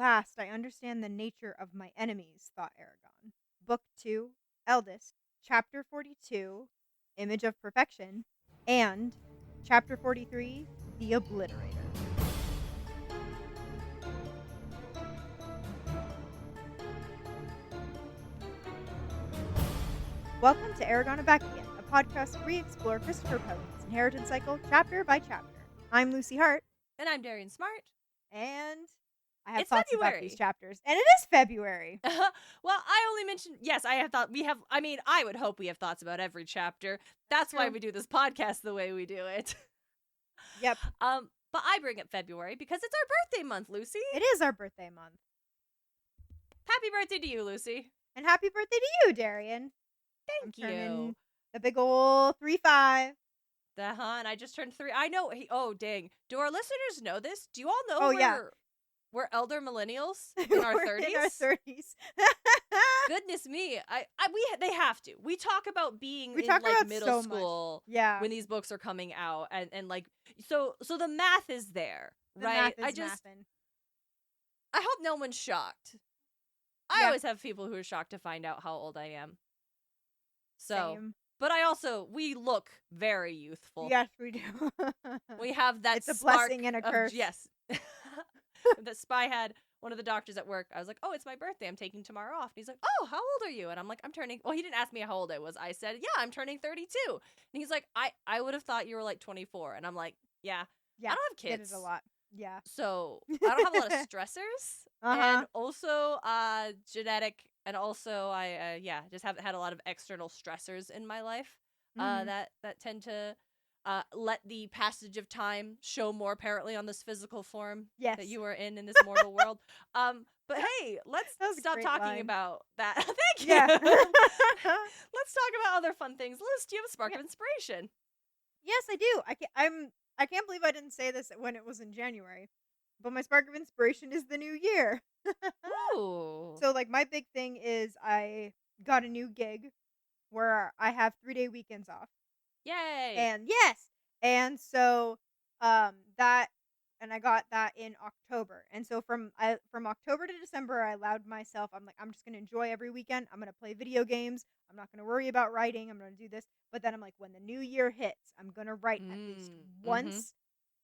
last I understand the nature of my enemies, thought Eragon. Book 2, Eldest, Chapter 42, Image of Perfection, and Chapter 43, The Obliterator. Welcome to Eragon Back Again, a podcast where we explore Christopher Pellin's inheritance cycle chapter by chapter. I'm Lucy Hart. And I'm Darien Smartt. And I have It's thoughts February. about these chapters. And it is February. Well, I only mentioned, yes, I would hope we have thoughts about every chapter. That's why we do this podcast the way we do it. Yep. But I bring up February because it's our birthday month, Lucy. It is our birthday month. Happy birthday to you, Lucy. And happy birthday to you, Darien. Thank you. The big ol' 3-5. And I just turned 3. I know. Oh, dang. Do our listeners know this? Do you all know we're elder millennials in our 30s? In our 30s. Goodness me. They have to. We talk about being in middle school when these books are coming out and like so the math is there, right? I hope no one's shocked. I always have people who are shocked to find out how old I am. So, same. But we look very youthful. Yes, we do. We have that. It's a blessing and a curse. Yes. The spy had one of the doctors at work. I was like, "Oh, it's my birthday. I'm taking tomorrow off." And he's like, "Oh, how old are you?" And I'm like, "I'm turning." Well, he didn't ask me how old I was. I said, "Yeah, I'm turning 32." And he's like, "I would have thought you were like 24." And I'm like, "Yeah, I don't have kids. Get it a lot. Yeah. So I don't have a lot of stressors, and also genetic, and also I just haven't had a lot of external stressors in my life that tend to let the passage of time show more apparently on this physical form that you are in this mortal world. But hey, let's stop talking about that. Thank you. Let's talk about other fun things. Liz, do you have a spark of inspiration? Yes, I do. I can't believe I didn't say this when it was in January, but my spark of inspiration is the new year. Ooh. So, like, my big thing is I got a new gig where I have 3-day weekends off. Yay! And so I got that in October. And so from October to December, I allowed myself, I'm just going to enjoy every weekend. I'm going to play video games. I'm not going to worry about writing. I'm going to do this. But then I'm like, when the new year hits, I'm going to write at least once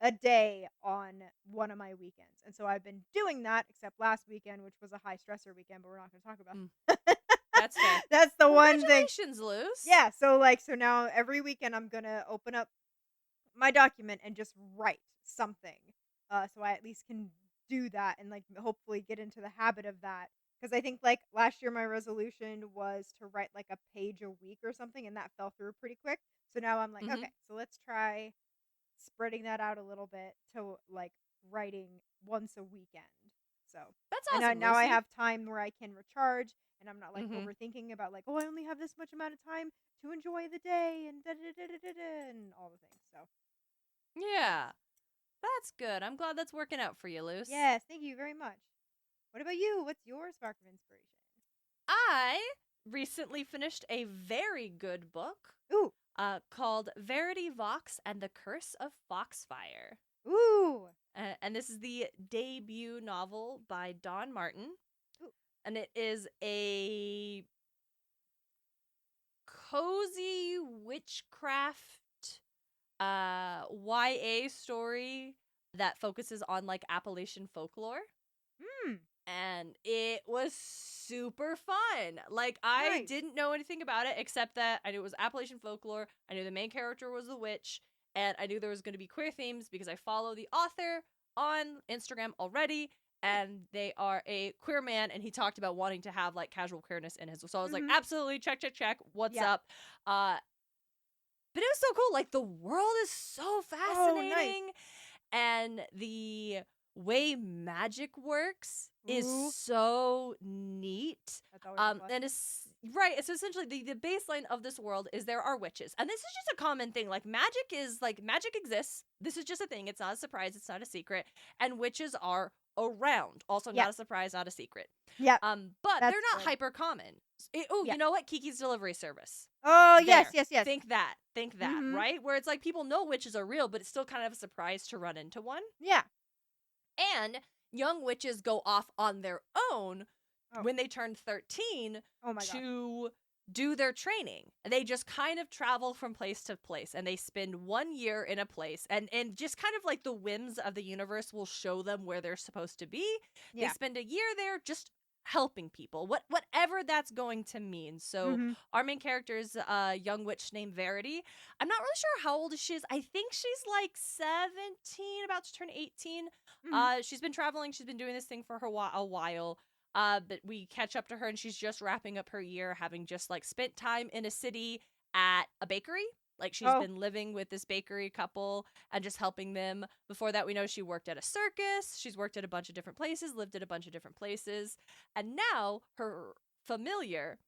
a day on one of my weekends. And so I've been doing that, except last weekend, which was a high stressor weekend, but we're not going to talk about. That's fair. That's the one thing. Congratulations, Luz. Yeah, so now every weekend I'm going to open up my document and just write something. So I at least can do that and like hopefully get into the habit of that. Because I think like last year my resolution was to write like a page a week or something, and that fell through pretty quick. So now I'm like, okay, so let's try spreading that out a little bit to like writing once a weekend. So that's awesome. And now I have time where I can recharge, and I'm not like overthinking about like, oh, I only have this much amount of time to enjoy the day and and all the things. So yeah, that's good. I'm glad that's working out for you, Luce. Yes, thank you very much. What about you? What's your spark of inspiration? I recently finished a very good book. Ooh. Called Verity, Vox, and the Curse of Foxfire. Ooh. And this is the debut novel by Don Martin. Ooh. And it is a cozy witchcraft YA story that focuses on like Appalachian folklore. And it was super fun. Like, I didn't know anything about it except that I knew it was Appalachian folklore. I knew the main character was a witch, and I knew there was going to be queer themes because I follow the author on Instagram already, and they are a queer man, and he talked about wanting to have like casual queerness in his. So I was like, absolutely, check. What's up? But it was so cool. Like, the world is so fascinating, and the way magic works is so neat. And it's essentially the baseline of this world is there are witches, and this is just a common thing. Like, magic exists. This is just a thing. It's not a surprise. It's not a secret. And witches are around. Also, not a surprise, not a secret. Yeah. But they're not hyper common. You know what? Kiki's Delivery Service. Oh, yes. Think that, right? Where it's like people know witches are real, but it's still kind of a surprise to run into one. Yeah. And young witches go off on their own when they turn 13 to do their training. They just kind of travel from place to place, and they spend 1 year in a place, and just kind of like the whims of the universe will show them where they're supposed to be. They spend a year there just helping people, whatever that's going to mean. So our main character is a young witch named Verity. I'm not really sure how old she is. I think she's like 17, about to turn 18. She's been traveling. She's been doing this thing for a while. But we catch up to her, and she's just wrapping up her year, having just like spent time in a city at a bakery. Like she's been living with this bakery couple and just helping them. Before that, we know she worked at a circus. She's worked at a bunch of different places, lived at a bunch of different places. And now her familiar,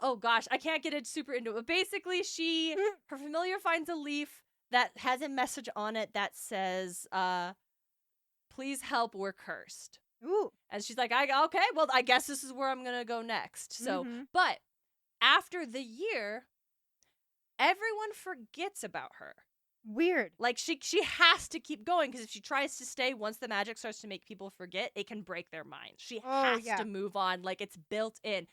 oh gosh, I can't get it super into it. But basically her familiar finds a leaf that has a message on it that says, please help, we're cursed. Ooh. And she's like, okay, well, I guess this is where I'm going to go next. So, but after the year, everyone forgets about her. Weird. Like she has to keep going, because if she tries to stay, once the magic starts to make people forget, it can break their minds. She has to move on. Like it's built in.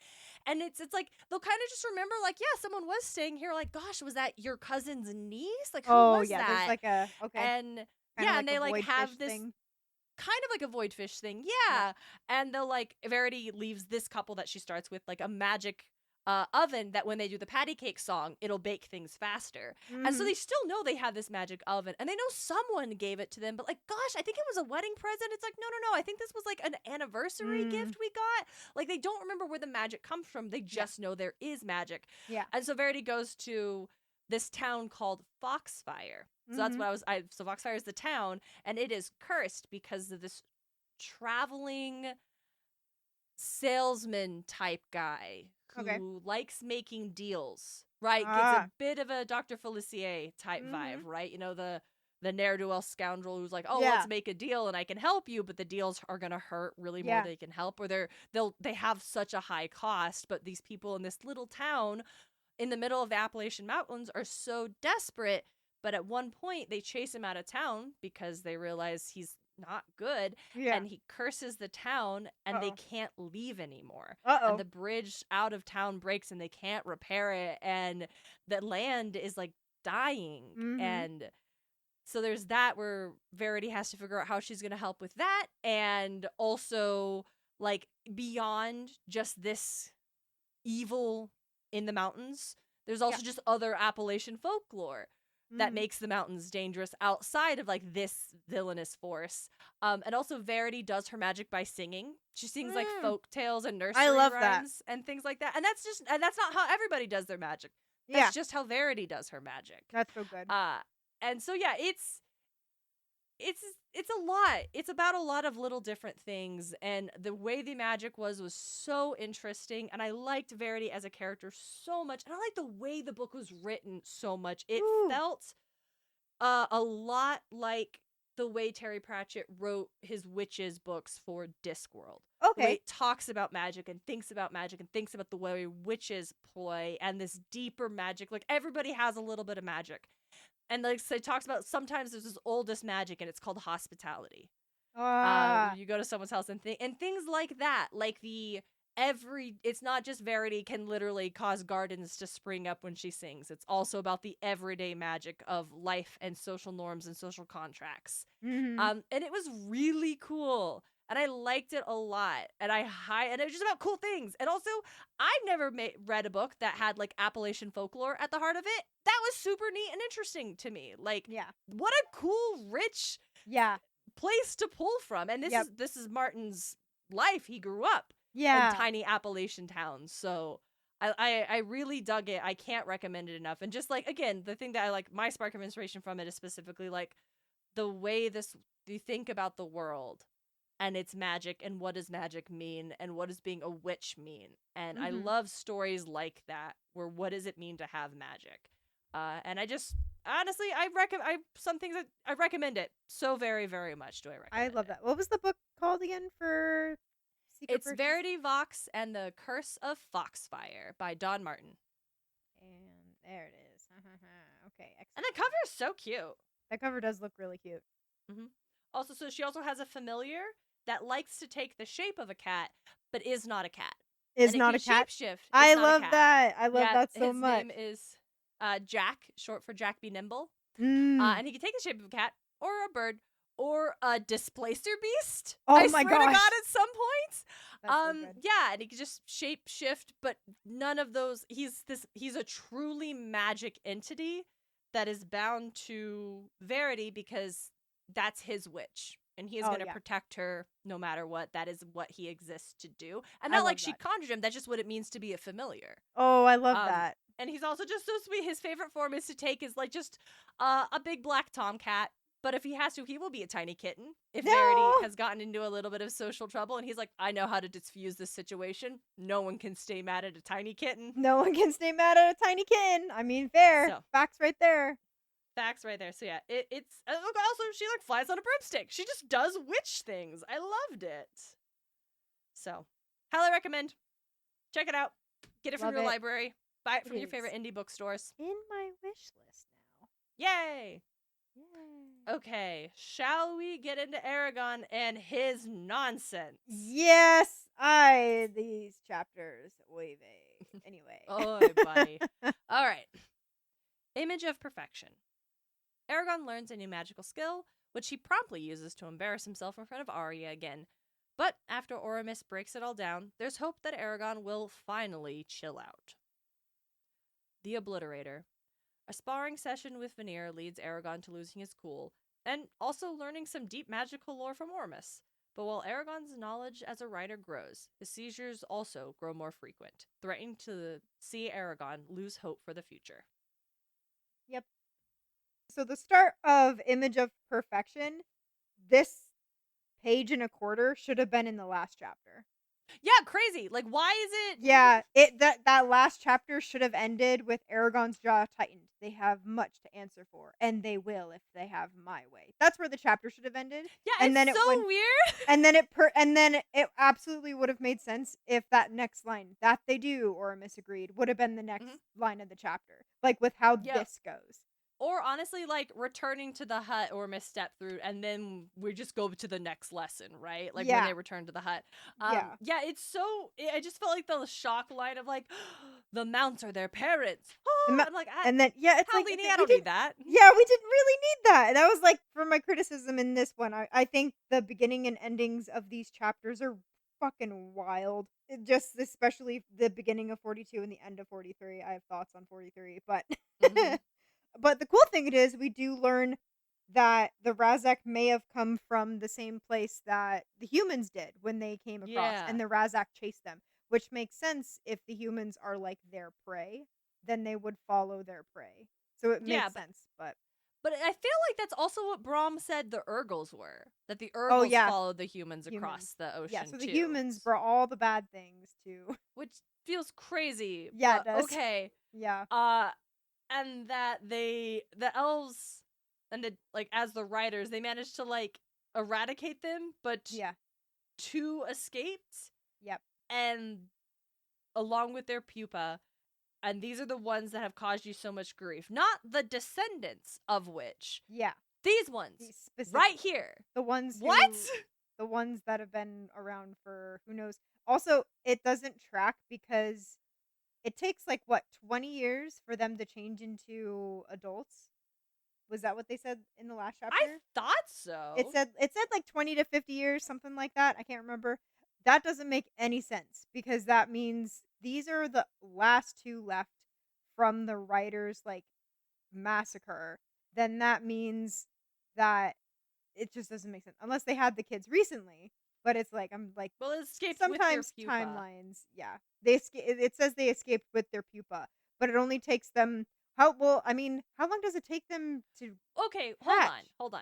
And it's like they'll kind of just remember, like, yeah, someone was staying here. Like, gosh, was that your cousin's niece? Like, who was that? There's like a and like and they like have this thing. Kind of like a void fish thing, and they'll like Verity leaves this couple that she starts with like a magic oven that when they do the patty cake song, it'll bake things faster. And so they still know they have this magic oven, and they know someone gave it to them, but like, gosh, I think it was a wedding present. It's like, no, I think this was like an anniversary gift we got. Like they don't remember where the magic comes from. They just know there is magic. And so Verity goes to this town called Foxfire. So that's what so Foxfire is the town, and it is cursed because of this traveling salesman type guy who likes making deals, right? Gets a bit of a Dr. Felicia type vibe, right? You know, the ne'er-do-well scoundrel who's like, let's make a deal and I can help you, but the deals are going to hurt really more than they can help, or they have such a high cost, but these people in this little town in the middle of the Appalachian Mountains are so desperate. But at one point, they chase him out of town because they realize he's not good. And he curses the town, and they can't leave anymore. And the bridge out of town breaks, and they can't repair it. And the land is like dying. And so there's that where Verity has to figure out how she's going to help with that. And also, like, beyond just this evil in the mountains, there's also just other Appalachian folklore that makes the mountains dangerous outside of like this villainous force. And also Verity does her magic by singing. She sings like folk tales and nursery rhymes and things like that. And that's not how everybody does their magic. That's just how Verity does her magic. That's so good. And so it's a lot. It's about a lot of little different things, and the way the magic was so interesting, and I liked Verity as a character so much, and I liked the way the book was written so much. It felt a lot like the way Terry Pratchett wrote his witches books for Discworld. The way it talks about magic and thinks about the way witches play and this deeper magic. Like everybody has a little bit of magic. And like so it talks about sometimes there's this oldest magic and it's called hospitality. You go to someone's house and things like that. Like it's not just Verity can literally cause gardens to spring up when she sings. It's also about the everyday magic of life and social norms and social contracts. And it was really cool. And I liked it a lot. And and it was just about cool things. And also, I've never read a book that had like Appalachian folklore at the heart of it. That was super neat and interesting to me. Like, what a cool, rich place to pull from. And this is Martin's life. He grew up in tiny Appalachian towns. So I really dug it. I can't recommend it enough. And just like, again, the thing that I like, my spark of inspiration from it is specifically like the way you think about the world and its magic and what does magic mean and what does being a witch mean. And I love stories like that where what does it mean to have magic. And I just honestly I recommend it so very, very much. Do I recommend I love that. What was the book called again for It's Verity Vox and the Curse of Foxfire by Don Martin. And there it is. Okay, excellent. And the cover is so cute. That cover does look really cute. Also, so she also has a familiar that likes to take the shape of a cat, but is not a cat. Is and not it a can cat? shapeshift. It's I not a love cat. that. I love that so his much. name is Jack, short for Jack Be Nimble. Mm. And he can take the shape of a cat or a bird or a displacer beast. Oh I my swear to gosh. God, at some point. That's so good. Yeah, and he can just shape shift, but none of those. He's a truly magic entity that is bound to Verity because that's his witch. And he is going to protect her no matter what. That is what he exists to do. And not like she conjured him. That's just what it means to be a familiar. Oh, I love that. And he's also just so sweet. His favorite form is to take is like just a big black tomcat. But if he has to, he will be a tiny kitten. If Verity has gotten into a little bit of social trouble and he's like, I know how to diffuse this situation. No one can stay mad at a tiny kitten. No one can stay mad at a tiny kitten. I mean, fair. So, facts right there. Facts right there. So yeah, it's also she like flies on a broomstick. She just does witch things. I loved it. So, highly recommend. Check it out. Get it from your library. Buy it from your favorite indie bookstores. In my wish list now. Yay! Yay! Okay, shall we get into Eragon and his nonsense? Yes, these chapters. Oy vey. Anyway. Oh, buddy. All right. Image of Perfection. Eragon learns a new magical skill, which he promptly uses to embarrass himself in front of Arya again. But after Oramis breaks it all down, there's hope that Eragon will finally chill out. The Obliterator. A sparring session with Vanir leads Eragon to losing his cool, and also learning some deep magical lore from Oramis. But while Eragon's knowledge as a writer grows, his seizures also grow more frequent, threatening to see Eragon lose hope for the future. Yep. So the start of Image of Perfection, this page and a quarter should have been in the last chapter. Yeah, crazy. Like, why is it? Yeah, that last chapter should have ended with Eragon's jaw tightened. They have much to answer for, and they will if they have my way. That's where the chapter should have ended. Yeah, and then so weird. And then it absolutely would have made sense if that next line, that they do or misagreed, would have been the next line of the chapter, like with how this goes. Or honestly, like returning to the hut or misstep through, and then we just go to the next lesson, right? Like when they return to the hut. Yeah, it's so. I just felt like the shock line of like, the mounts are their parents. I'm like, and then it's like I don't need that. Yeah, we didn't really need that. That was like for my criticism in this one. I think the beginning and endings of these chapters are fucking wild. Just especially the beginning of 42 and the end of 43. I have thoughts on 43, but. But the cool thing it is, we do learn that the Razak may have come from the same place that the humans did when they came across, and the Razak chased them, which makes sense if the humans are like their prey, then they would follow their prey. So it makes sense, but I feel like that's also what Brahm said the Urgles were, that the Urgles followed the humans across the ocean. Yeah, so the humans brought all the bad things too, which feels crazy. Yeah, it does. Okay. Yeah. And that the elves and as the writers, they managed to like eradicate them, but two escaped. Yep. And along with their pupa, and these are the ones that have caused you so much grief. Not the descendants of which. Yeah. These ones. Right here. The ones the ones that have been around for who knows. Also, it doesn't track because it takes 20 years for them to change into adults. Was that what they said in the last chapter? I thought so. It said 20 to 50 years, something like that. I can't remember. That doesn't make any sense because that means these are the last two left from the writers' massacre. Then that means that it just doesn't make sense unless they had the kids recently. But it's well, it escaped sometimes with their pupa. Timelines, it says they escaped with their pupa, but it only takes them how long does it take them to? Okay, hatch? hold on.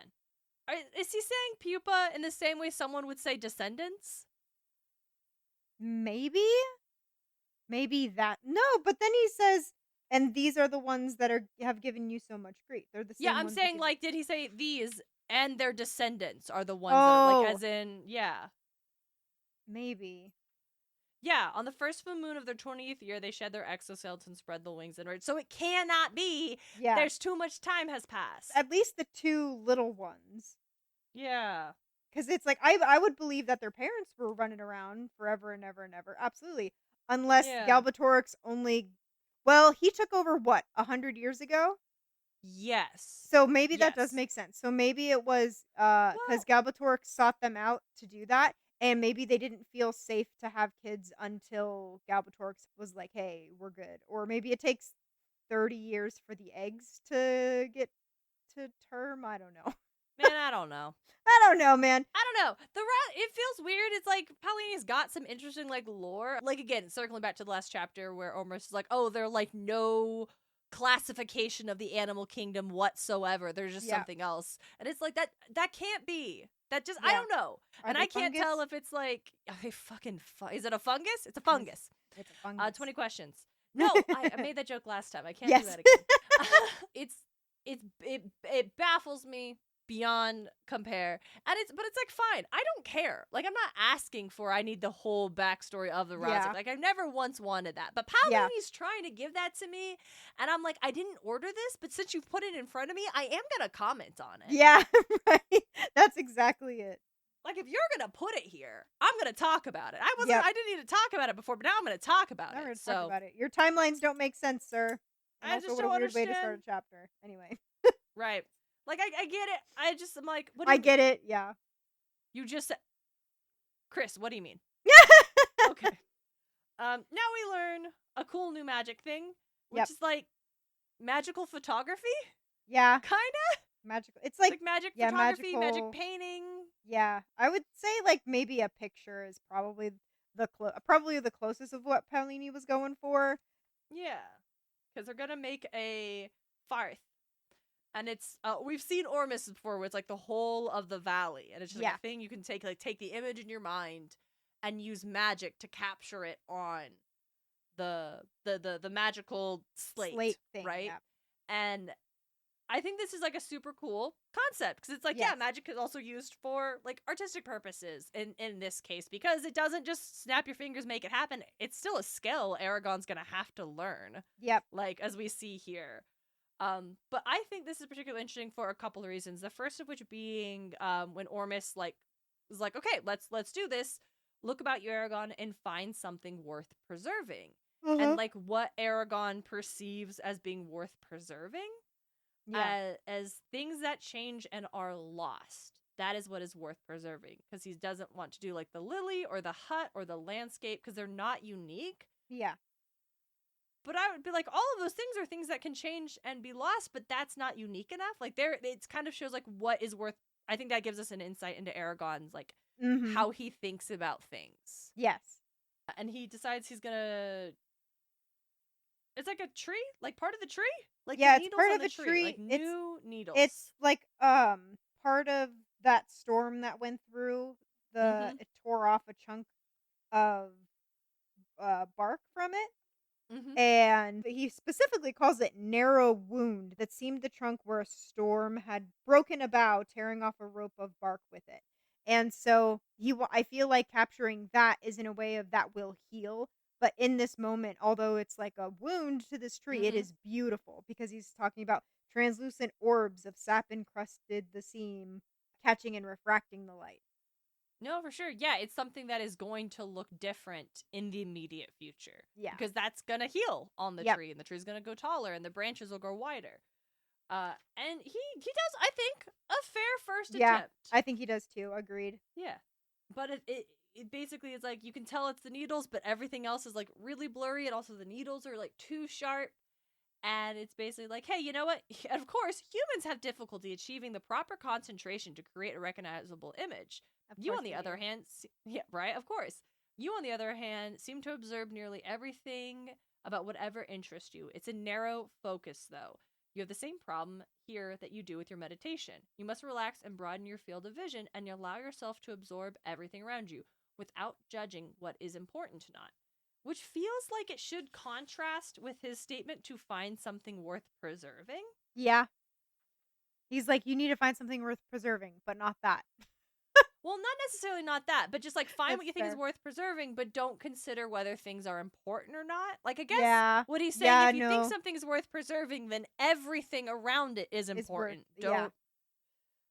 Is he saying pupa in the same way someone would say descendants? Maybe that no, but then he says, and these are the ones that have given you so much grief. They're the same. Yeah, I'm saying did he say these? And their descendants are the ones that are as in, Maybe. Yeah, on the first full moon of their 20th year, they shed their exoskeleton, spread the wings, and rage. So it cannot be. Yeah. There's too much time has passed. At least the two little ones. Yeah. Because it's like, I would believe that their parents were running around forever and ever and ever. Absolutely. Unless Yeah. Galbatorix only, well, he took over what, 100 years ago? Yes. So maybe that does Yes. make sense. So maybe it was because Well, Galbatorix sought them out to do that, and maybe they didn't feel safe to have kids until Galbatorix was like, "Hey, we're good." Or maybe it takes 30 years for the eggs to get to term. I don't know. man, I don't know. I don't know, man. I don't know. The rat, it feels weird. It's like Paulini's got some interesting like lore. Like again, circling back to the last chapter where Ormus is like, "Oh, they're like no classification of the animal kingdom whatsoever. There's just Yeah, something else." And it's like that can't be. That just I yeah. don't know. Are And they I can't tell fungus? if it's like are they fucking is it a fungus? It's a Yes, fungus. it's a fungus. 20 questions. No, I made that joke last time. I can't do Yes. that again. it's it baffles me beyond compare. And it's like fine. I don't care. Like I'm not asking for I need the whole backstory of the Razak. Yeah, Like I've never once wanted that. But yeah, Paolini's trying to give that to me, and I'm like, I didn't order this, but since you've put it in front of me, I am gonna comment on it. yeah. Right. That's exactly it. Like if you're gonna put it here, I'm gonna talk about it. Yep. I didn't need to talk about it before, but now I'm gonna talk about Never it. to talk So about it. Your timelines don't make sense, sir. And I also, just what a don't weird way to start understand. a chapter. Anyway, Right. Like I get it. I'm like, what do I you mean? get it. Yeah. You just said Chris, what do you mean? Okay. Now we learn a cool new magic thing, which Yep. is like magical photography? Yeah. Kinda? Magical. It's It's like, like magic yeah, photography, magic magical. painting. Yeah. I would say like maybe a picture is probably probably the closest of what Paolini was going for. Yeah. Because they're gonna make a farth. And it's we've seen Ormus before where it's like the whole of the valley. And it's just like Yeah. a thing you can take the image in your mind and use magic to capture it on the magical slate Thing. right? Yeah. And I think this is like a super cool concept because it's like Yes. yeah, magic is also used for like artistic purposes in this case because it doesn't just snap your fingers make it happen. It's still a skill Eragon's gonna have to learn, Yep. like as we see here. But I think this is particularly interesting for a couple of reasons. The first of which being when Ormus like is like, okay, let's do this. Look about you, Eragon, and find something worth preserving. And like what Eragon perceives as being worth preserving, Yeah. as things that change and are lost. That is what is worth preserving because he doesn't want to do like the lily or the hut or the landscape because they're not unique. Yeah. But I would be like, all of those things are things that can change and be lost, but that's not unique enough. Like there, it kind of shows like what is worth. I think that gives us an insight into Eragon's like how he thinks about things. Yes. And he decides he's gonna. It's like a tree, like part of the tree, like Yeah, the it's needles part on of the a tree, tree. like new needles. It's like part of that storm that went through. It tore off a chunk of bark from it. And he specifically calls it narrow wound that seemed the trunk where a storm had broken a bough, tearing off a rope of bark with it. And so I feel like capturing that is in a way of that will heal. But in this moment, although it's like a wound to this tree, it is beautiful because he's talking about translucent orbs of sap encrusted the seam, catching and refracting the light. No, for sure. Yeah, it's something that is going to look different in the immediate future. Yeah. Because that's going to heal on the Yep. tree, and the tree's going to go taller, and the branches will grow wider. And he does, I think, a fair first attempt. I think he does too. Agreed. Yeah. But it basically is like, you can tell it's the needles, but everything else is like really blurry, and also the needles are like too sharp. And it's basically like, hey, you know what? And of course, humans have difficulty achieving the proper concentration to create a recognizable image. You, on the other hand, yeah, right, of course. You, on the other hand, seem to observe nearly everything about whatever interests you. It's a narrow focus, though. You have the same problem here that you do with your meditation. You must relax and broaden your field of vision and allow yourself to absorb everything around you without judging what is important or not. Which feels like it should contrast with his statement to find something worth preserving. Yeah. He's like, you need to find something worth preserving, but not that. Well, not necessarily not that, but just like find That's what you think fair. is worth preserving, but don't consider whether things are important or not. Like, I guess what he's saying, Yeah, if you think something's worth preserving, then everything around it is important. Yeah.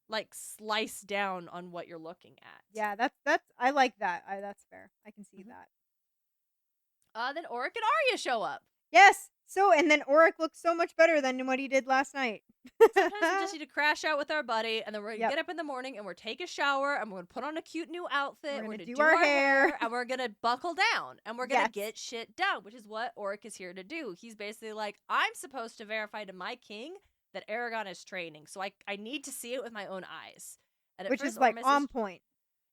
like slice down on what you're looking at. Yeah, that's I like that. That's fair. I can see that. Then Auric and Arya show up. Yes. So, and then Auric looks so much better than what he did last night. Sometimes we just need to crash out with our buddy, and then we're gonna get up in the morning, and we're take a shower, and we're gonna put on a cute new outfit. We're gonna do our hair, and we're gonna buckle down, and we're gonna get shit done, which is what Auric is here to do. He's basically like, I'm supposed to verify to my king that Eragon is training, so I need to see it with my own eyes. And which is like on point.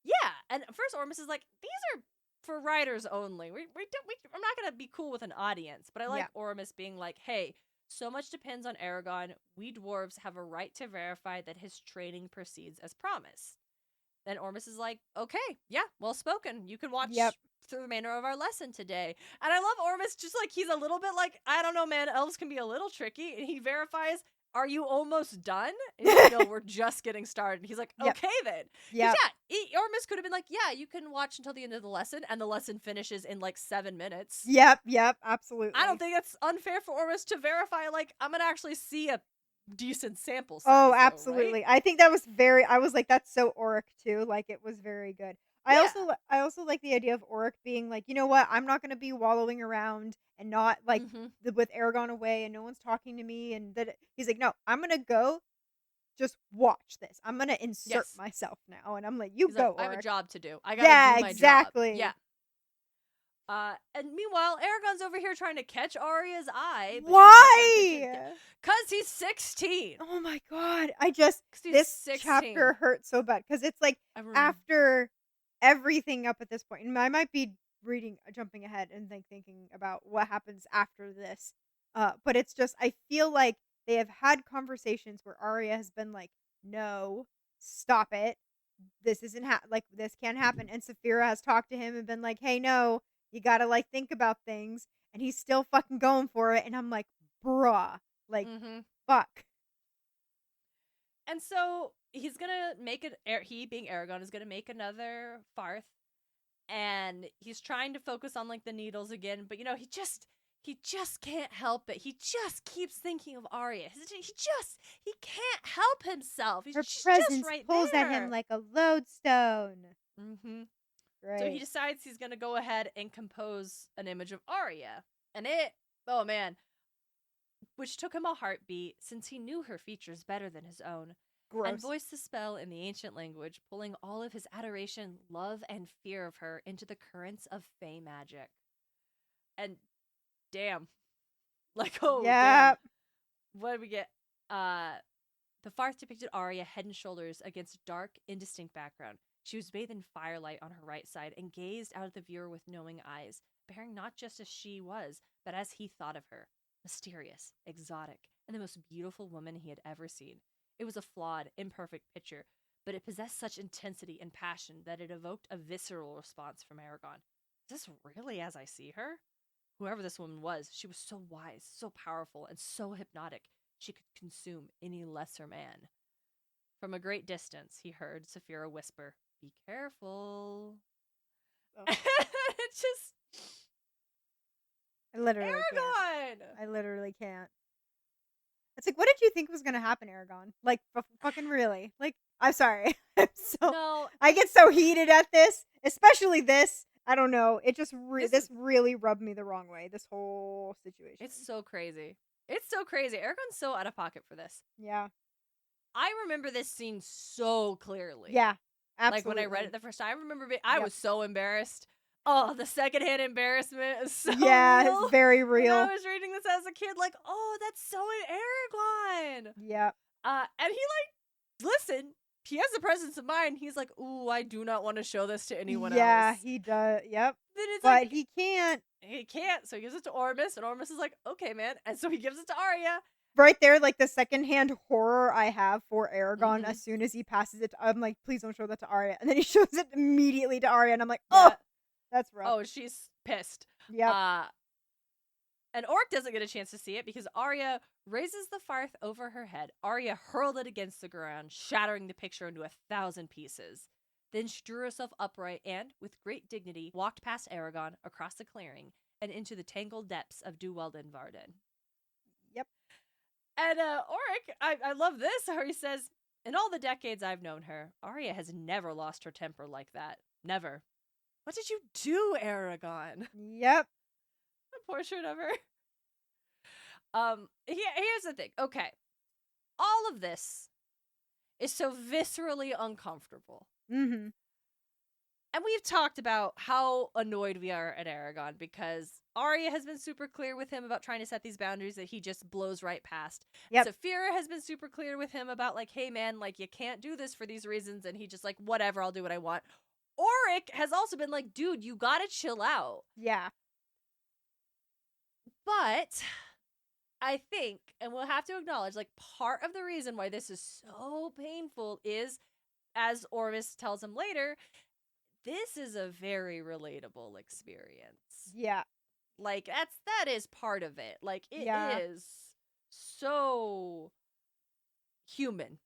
Yeah, and at first Ormus is like, these are for writers only. I'm not gonna be cool with an audience, but I like Ormus being like, hey, so much depends on Eragon. We dwarves have a right to verify that his training proceeds as promised. Then Ormus is like, okay, yeah, well spoken. You can watch through the remainder of our lesson today. And I love Ormus, just like he's a little bit like, I don't know, man, elves can be a little tricky. And he verifies, are you almost done? And he's like, no, we're just getting started. And he's like, okay then. Yeah, Ormus could have been like, yeah, you can watch until the end of the lesson, and the lesson finishes in like 7 minutes. Yep, absolutely. I don't think it's unfair for Ormus to verify, like, I'm gonna actually see a decent sample size. Oh, absolutely. Though, right? I think that was I was like, that's so Auric too. Like, it was very good. I also like the idea of Auric being like, you know what? I'm not going to be wallowing around and not like with Eragon away and no one's talking to me. And that he's like, no, I'm going to go just watch this. I'm going to insert myself now. And I'm like, you go, Auric. I have a job to do. I got to do my exactly. job. Yeah. And meanwhile, Eragon's over here trying to catch Arya's eye. Why? Because he's 16. Oh my God. This chapter hurts so bad. Because it's like after everything up at this point, and I might be jumping ahead and thinking about what happens after this. But it's just, I feel like they have had conversations where Arya has been like, no, stop it. This isn't this can't happen. And Saphira has talked to him and been like, hey, no, you gotta like think about things. And he's still fucking going for it. And I'm like, bruh, like, fuck. And so he's gonna make it. He, being Eragon, is gonna make another Farth, and he's trying to focus on like the needles again. But you know, he just can't help it. He just keeps thinking of Arya. He can't help himself. Her presence just right pulls at him like a lodestone. Right. So he decides he's gonna go ahead and compose an image of Arya, and which took him a heartbeat, since he knew her features better than his own. Gross. And voiced the spell in the ancient language, pulling all of his adoration, love, and fear of her into the currents of Fey magic. And damn. Like, damn. What did we get? The Farth depicted Arya head and shoulders against a dark, indistinct background. She was bathed in firelight on her right side and gazed out at the viewer with knowing eyes, bearing not just as she was, but as he thought of her. Mysterious, exotic, and the most beautiful woman he had ever seen. It was a flawed, imperfect picture, but it possessed such intensity and passion that it evoked a visceral response from Eragon. Is this really as I see her? Whoever this woman was, she was so wise, so powerful, and so hypnotic, she could consume any lesser man. From a great distance, he heard Saphira whisper, "Be careful." Oh. It's just... I literally Eragon! Can't. I literally can't. It's like, what did you think was going to happen, Eragon? Like, fucking really? Like, I'm sorry. I get so heated at this, especially this. I don't know. It just this really rubbed me the wrong way, this whole situation. It's so crazy. It's so crazy. Eragon's so out of pocket for this. Yeah. I remember this scene so clearly. Yeah, absolutely. Like, when I read it the first time, I remember I was so embarrassed. Oh, the secondhand embarrassment is so real. It's very real. When I was reading this as a kid, like, oh, that's so in Eragon. Yeah. And he, like, listen, he has the presence of mind. He's like, ooh, I do not want to show this to anyone else. Yeah, he does. Yep. Then it's but he can't. He can't, so he gives it to Ormus, and Ormus is like, okay, man. And so he gives it to Arya. Right there, like, the secondhand horror I have for Eragon, as soon as he passes it, I'm like, please don't show that to Arya. And then he shows it immediately to Arya, and I'm like, oh, that's rough. Oh, she's pissed. Yeah. And Orc doesn't get a chance to see it because Arya raises the Farth over her head. Arya hurled it against the ground, shattering the picture into 1,000 pieces. Then she drew herself upright and, with great dignity, walked past Eragon, across the clearing, and into the tangled depths of Duwelden Varden. Yep. And Auric, I love this, how he says, In all the decades I've known her, Arya has never lost her temper like that. Never. What did you do, Eragon? Yep. A portrait of her. Here's the thing. Okay. All of this is so viscerally uncomfortable. Mm-hmm. And we've talked about how annoyed we are at Eragon because Arya has been super clear with him about trying to set these boundaries that he just blows right past. Yep. Saphira has been super clear with him about like, hey man, like you can't do this for these reasons, and he just like, whatever, I'll do what I want. Auric has also been like, dude, you gotta chill out. Yeah. But I think, and we'll have to acknowledge, like part of the reason why this is so painful is, as Ormus tells him later, this is a very relatable experience. Yeah. Like that is part of it. Like it is so human.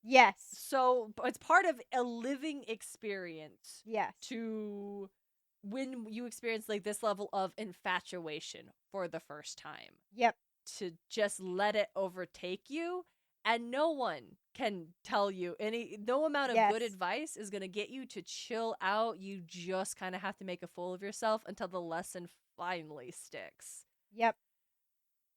Yes. So it's part of a living experience. Yes. To when you experience like this level of infatuation for the first time. Yep. To just let it overtake you, and no one can tell you no amount of good advice is going to get you to chill out. You just kind of have to make a fool of yourself until the lesson finally sticks. Yep.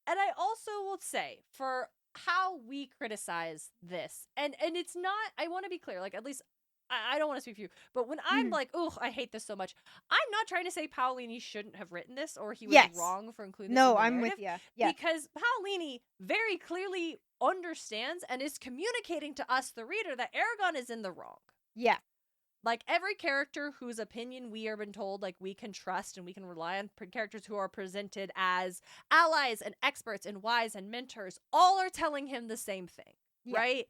And I also will say, for how we criticize this, and it's not, I want to be clear, like at least I don't want to speak for you, but when I'm like, oh, I hate this so much, I'm not trying to say Paolini shouldn't have written this or he was wrong for including this in the narrative. with you. Yeah. Because Paolini very clearly understands and is communicating to us, the reader, that Eragon is in the wrong. Yeah. Like every character whose opinion we are been told like we can trust and we can rely on, characters who are presented as allies and experts and wise and mentors, all are telling him the same thing, right?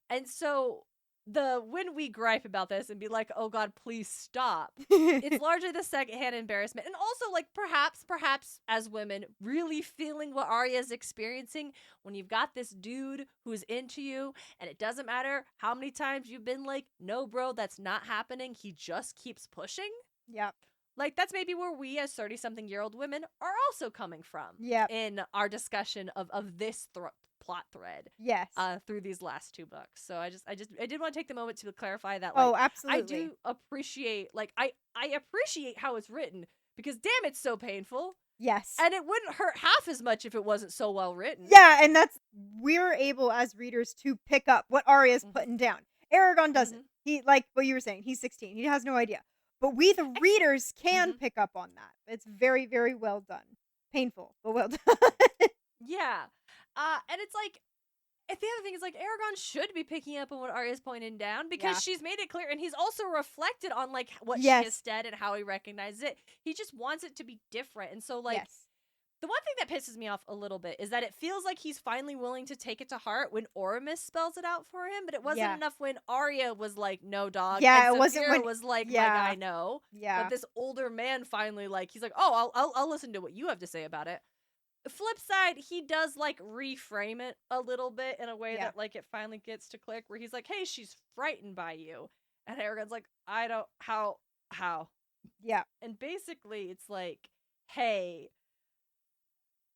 And so when we gripe about this and be like, oh God, please stop, it's largely the secondhand embarrassment. And also like perhaps as women really feeling what Arya is experiencing when you've got this dude who's into you, and it doesn't matter how many times you've been like, no bro, that's not happening, he just keeps pushing. Yep. Like that's maybe where we as 30-something-year-old women are also coming from. Yep. In our discussion of this plot thread. Yes. Through these last two books. So I did want to take the moment to clarify that. Like, oh, absolutely. I do appreciate, like, I appreciate how it's written because damn, it's so painful. Yes. And it wouldn't hurt half as much if it wasn't so well written. Yeah, and we're able as readers to pick up what Arya's putting down. Eragon doesn't. He, like what you were saying, he's 16. He has no idea. But we, the readers, can pick up on that. It's very, very well done. Painful, but well done. Yeah. And it's like, the other thing is like Eragon should be picking up on what Arya's pointing down because she's made it clear, and he's also reflected on like what she has said and how he recognizes it. He just wants it to be different. And so like the one thing that pisses me off a little bit is that it feels like he's finally willing to take it to heart when Ormus spells it out for him, but it wasn't enough when Arya was like, no dog. Yeah, and it wasn't when was like, my guy, no. Yeah. But this older man finally like, he's like, oh, I'll listen to what you have to say about it. Flip side, he does like reframe it a little bit in a way that like it finally gets to click, where he's like, hey, she's frightened by you, and Eragon's like, I don't, how yeah. And basically it's like, hey,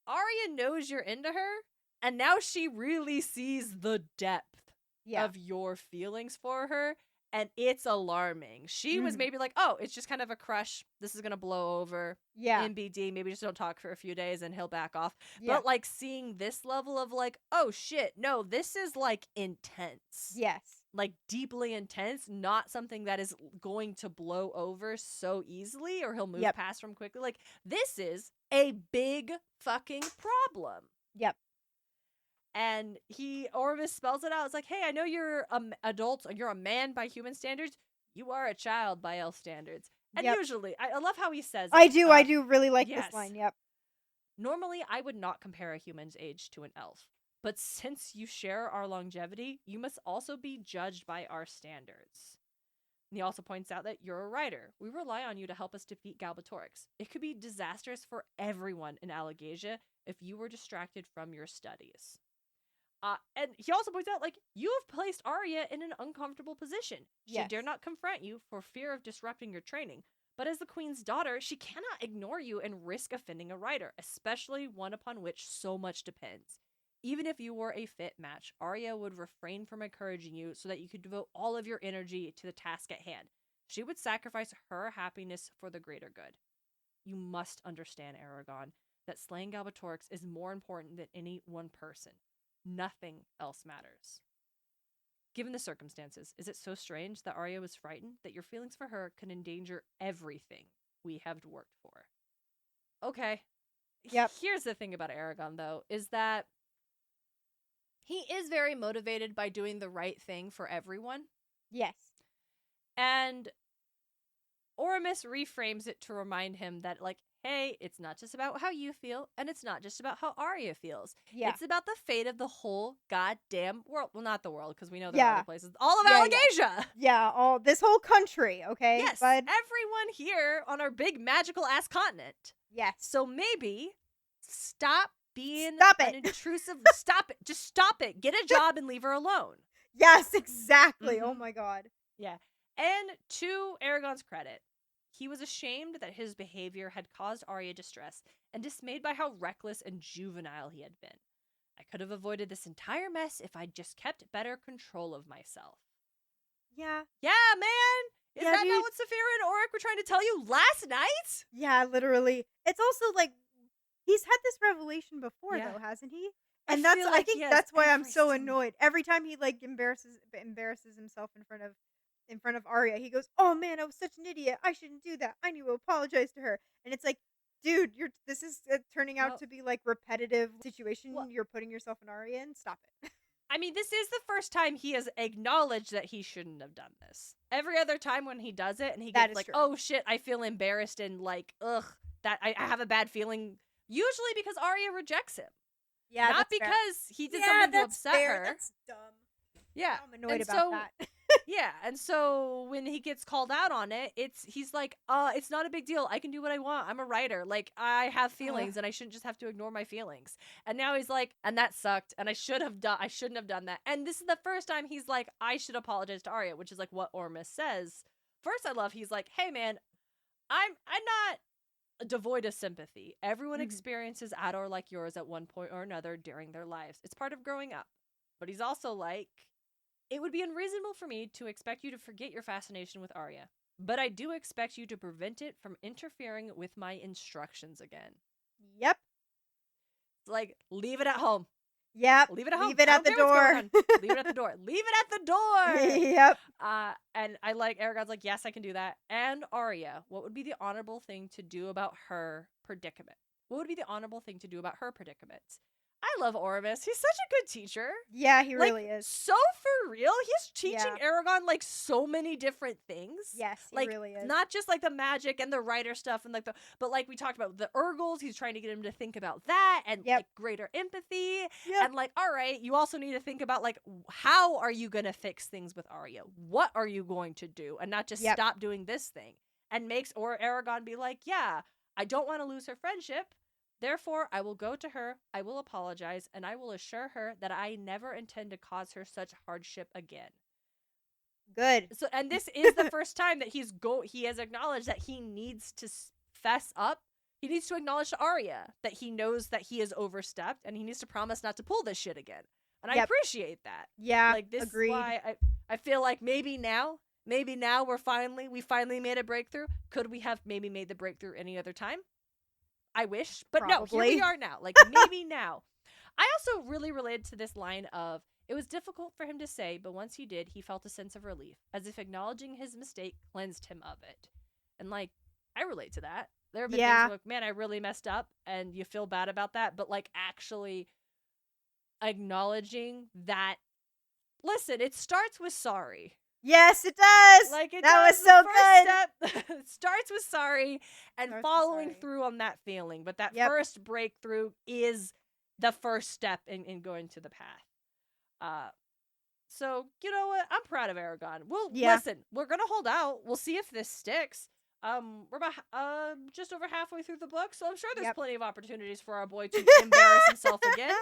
Arya knows you're into her, and now she really sees the depth of your feelings for her, and it's alarming. She was maybe like, oh, it's just kind of a crush. This is going to blow over. Yeah. MBD, maybe just don't talk for a few days and he'll back off. Yeah. But like seeing this level of like, oh shit, no, this is like intense. Yes. Like deeply intense, not something that is going to blow over so easily or he'll move past from quickly. Like this is a big fucking problem. Yep. And Ormus spells it out. It's like, hey, I know you're an adult, you're a man by human standards. You are a child by elf standards. And usually, I love how he says it. I do really like this line, yep. Normally, I would not compare a human's age to an elf. But since you share our longevity, you must also be judged by our standards. And he also points out that you're a writer. We rely on you to help us defeat Galbatorix. It could be disastrous for everyone in Allegasia if you were distracted from your studies. And he also points out, like, you have placed Arya in an uncomfortable position. She dare not confront you for fear of disrupting your training. But as the queen's daughter, she cannot ignore you and risk offending a writer, especially one upon which so much depends. Even if you were a fit match, Arya would refrain from encouraging you so that you could devote all of your energy to the task at hand. She would sacrifice her happiness for the greater good. You must understand, Eragon, that slaying Galbatorix is more important than any one person. Nothing else matters. Given the circumstances, is it so strange that Arya was frightened that your feelings for her can endanger everything we have worked for? Okay. Yep. Here's the thing about Eragon, though, is that he is very motivated by doing the right thing for everyone. Yes. And Oramis reframes it to remind him that, like, hey, it's not just about how you feel, and it's not just about how Arya feels. Yeah. It's about the fate of the whole goddamn world. Well, not the world, because we know there are other places. All of Allegasia! Yeah, all this whole country, okay? Yes, bud? Everyone here on our big magical-ass continent. Yes. So maybe stop being an intrusive. Stop it. Just stop it. Get a job and leave her alone. Yes, exactly. Oh my god. Yeah. And to Eragon's credit, he was ashamed that his behavior had caused Arya distress and dismayed by how reckless and juvenile he had been. I could have avoided this entire mess if I'd just kept better control of myself. Yeah. Yeah, man! Is that not what Saphira and Auric were trying to tell you last night? Yeah, literally. It's also like, he's had this revelation before, though, hasn't he? And I think that's why I'm so annoyed. Every time he, like, embarrasses himself in front of Arya, he goes, "Oh man, I was such an idiot. I shouldn't do that. I need to apologize to her." And it's like, dude, this is turning out to be like repetitive situation. You're putting yourself in Arya in. Stop it. I mean, this is the first time he has acknowledged that he shouldn't have done this. Every other time when he does it and he gets like, true. Oh shit, I feel embarrassed and like, ugh, that I have a bad feeling. Usually because Arya rejects him. Yeah, not because he did something to upset her. That's dumb. Yeah, I'm annoyed about that. Yeah, and so when he gets called out on it, he's like, it's not a big deal. I can do what I want. I'm a writer. Like, I have feelings and I shouldn't just have to ignore my feelings. And now he's like, and that sucked and I shouldn't have done that. And this is the first time he's like, I should apologize to Arya, which is like what Ormus says. First, I love he's like, hey man, I'm not devoid of sympathy. Everyone experiences at or like yours at one point or another during their lives. It's part of growing up. But he's also like, it would be unreasonable for me to expect you to forget your fascination with Arya, but I do expect you to prevent it from interfering with my instructions again. Yep. It's like, leave it at home. Yep. Leave it at home. Leave it at the door. Leave it at the door. Leave it at the door. Yep. And I like, Eragon's like, yes, I can do that. And Arya, what would be the honorable thing to do about her predicament? What would be the honorable thing to do about her predicament? I love Oramis. He's such a good teacher. Yeah, he really is. So for real. He's teaching Eragon like so many different things. Yes, he like, really is. Not just like the magic and the writer stuff and like but like we talked about the Urgles, he's trying to get him to think about that and like greater empathy. And like, all right, you also need to think about like, how are you going to fix things with Arya? What are you going to do? And not just stop doing this thing. And makes Eragon be like, yeah, I don't want to lose her friendship. Therefore, I will go to her, I will apologize, and I will assure her that I never intend to cause her such hardship again. Good. So, and this is the first time that he has acknowledged that he needs to fess up. He needs to acknowledge to Arya that he knows that he has overstepped, and he needs to promise not to pull this shit again. And I appreciate that. Yeah, like this agreed. Is why I feel like maybe now we finally made a breakthrough. Could we have maybe made the breakthrough any other time? I wish, but Probably. No, here we are now. Like, maybe now. I also really related to this line of, it was difficult for him to say, but once he did, he felt a sense of relief, as if acknowledging his mistake cleansed him of it. And, like, I relate to that. There have been things like, man, I really messed up, and you feel bad about that, but, like, actually acknowledging that, listen, it starts with sorry. Yes, it does. Like that was so good. It starts with sorry and following through on that feeling. But that first breakthrough is the first step in going to the path. So, you know what? I'm proud of Eragon. Listen, we're going to hold out. We'll see if this sticks. We're about just over halfway through the book, so I'm sure there's plenty of opportunities for our boy to embarrass himself again.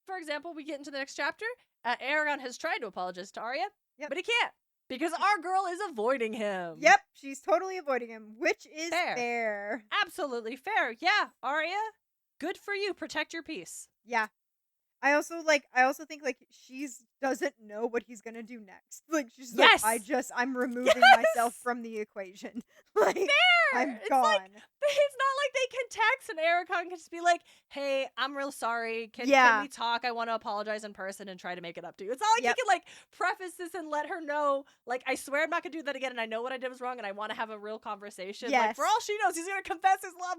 For example, we get into the next chapter. Eragon has tried to apologize to Arya, but he can't. Because our girl is avoiding him. Yep, she's totally avoiding him, which is fair. Absolutely fair. Yeah, Arya, good for you. Protect your peace. Yeah. I also think like she's doesn't know what he's gonna do next. Like she's like, Yes. I'm removing myself Yes. from the equation. Like Fair. I'm It's like gone. it's not like they can text and Eragon can just be like, "Hey, I'm real sorry. Can Yeah. we talk? I want to apologize in person and try to make it up to you." It's not like he Yep. can like preface this and let her know, like, "I swear I'm not gonna do that again, and I know what I did was wrong, and I want to have a real conversation." Like for Yes. all she knows, he's gonna confess his love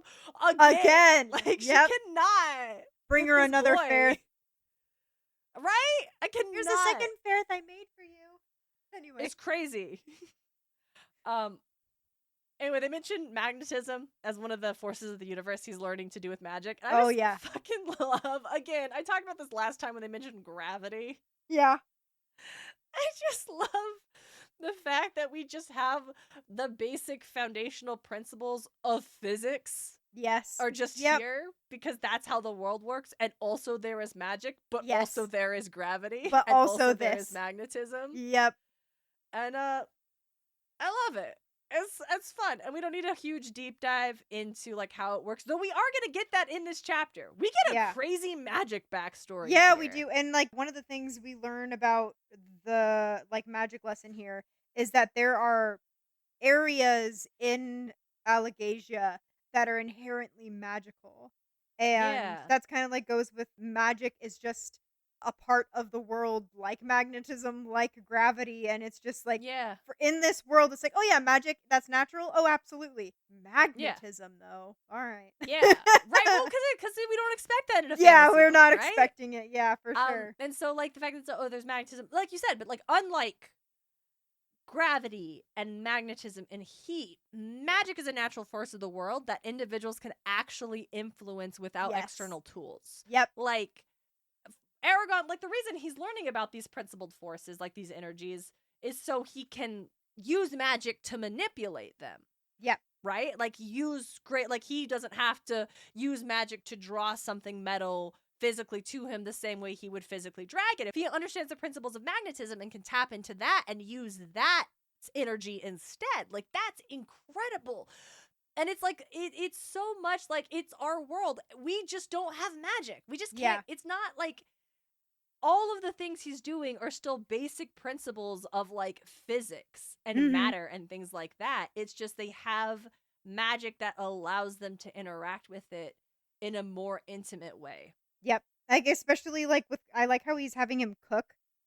again. Again. Like she Yep. cannot Bring with her this another boy, fare. right? I Here's a cannot. second fare that I made for you. Anyway. It's crazy. um. Anyway, they mentioned magnetism as one of the forces of the universe he's learning to do with magic. And I Oh just yeah. fucking love, again, I talked about this last time when they mentioned gravity. Yeah. I just love the fact that we just have the basic foundational principles of physics Yes. are just Yep. here because that's how the world works. And also there is magic, but Yes. also there is gravity. But and also there is this. magnetism. Yep. And I love it. It's fun, and we don't need a huge deep dive into like how it works. Though we are gonna get that in this chapter. We get a crazy magic backstory. Yeah, here. we do. And like one of the things we learn about the like magic lesson here is that there are areas in Allegasia that are inherently magical. And Yeah. that's kind of like goes with magic is just a part of the world like magnetism, like gravity. And it's just like, Yeah. for in this world, it's like, oh yeah, magic, that's natural. Oh, absolutely. Magnetism, though. All right. Yeah. Right. Well, because we don't expect that in a fantasy Yeah, we're book, not right? expecting it. Yeah, for sure. And so like the fact that there's magnetism, like you said, but like unlike gravity and magnetism and heat, magic is a natural force of the world that individuals can actually influence without external tools. Yep. Like Eragon, like the reason he's learning about these principled forces, like these energies, is so he can use magic to manipulate them. Yep. Right? Like he doesn't have to use magic to draw something metal physically to him the same way he would physically drag it. If he understands the principles of magnetism and can tap into that and use that energy instead, like that's incredible. And it's like it's so much like it's our world. We just don't have magic. We just can't. It's not like all of the things he's doing are still basic principles of like physics and matter and things like that. It's just they have magic that allows them to interact with it in a more intimate way. Yep. Like especially like with I like how he's having him cook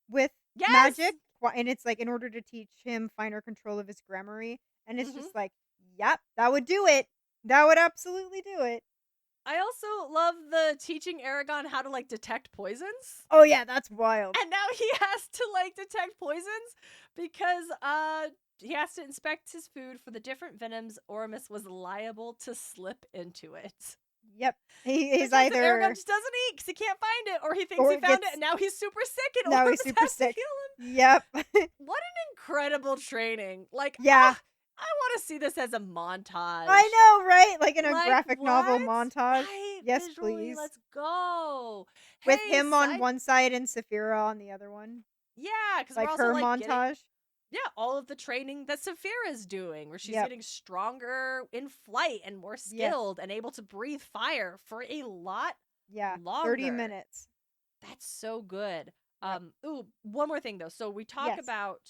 with magic, and it's like in order to teach him finer control of his gramarye, and it's just like, yep, that would do it. That would absolutely do it. I also love the teaching Eragon how to like detect poisons. Oh yeah, that's wild. And now he has to like detect poisons because he has to inspect his food for the different venoms Oramus was liable to slip into it. Yep. He's either Eragon just doesn't eat because he can't find it, or he thinks he found it and now he's super sick and Oramus has to heal him. Yep. What an incredible training. Like, yeah. I want to see this as a montage. I know, right? Like in a graphic novel montage. Right, yes, visually, please. Let's go. With him on one side and Saphira on the other one. Yeah, because like we're also her like montage. All of the training that Saphira is doing, where she's getting stronger in flight and more skilled and able to breathe fire for a lot longer. 30 minutes. That's so good. Ooh, one more thing though. So we talk about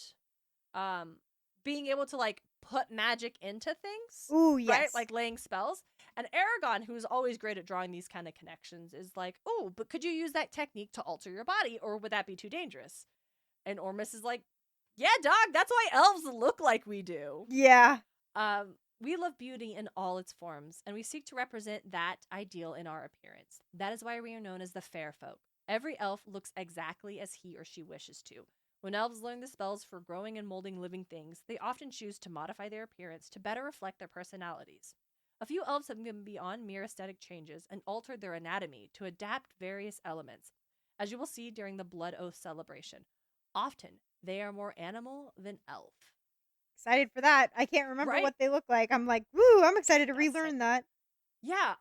being able to like put magic into things. Ooh, yes. Right? Like laying spells. And Eragon, who's always great at drawing these kind of connections, is like, oh, but could you use that technique to alter your body, or would that be too dangerous? And Oramus is like, yeah, dog, that's why elves look like we do. Yeah. We love beauty in all its forms, and we seek to represent that ideal in our appearance. That is why we are known as the fair folk. Every elf looks exactly as he or she wishes to. When elves learn the spells for growing and molding living things, they often choose to modify their appearance to better reflect their personalities. A few elves have gone beyond mere aesthetic changes and altered their anatomy to adapt various elements, as you will see during the Blood Oath celebration. Often, they are more animal than elf. Excited for that. I can't remember what they look like. I'm like, woo, I'm excited to relearn that. Yeah,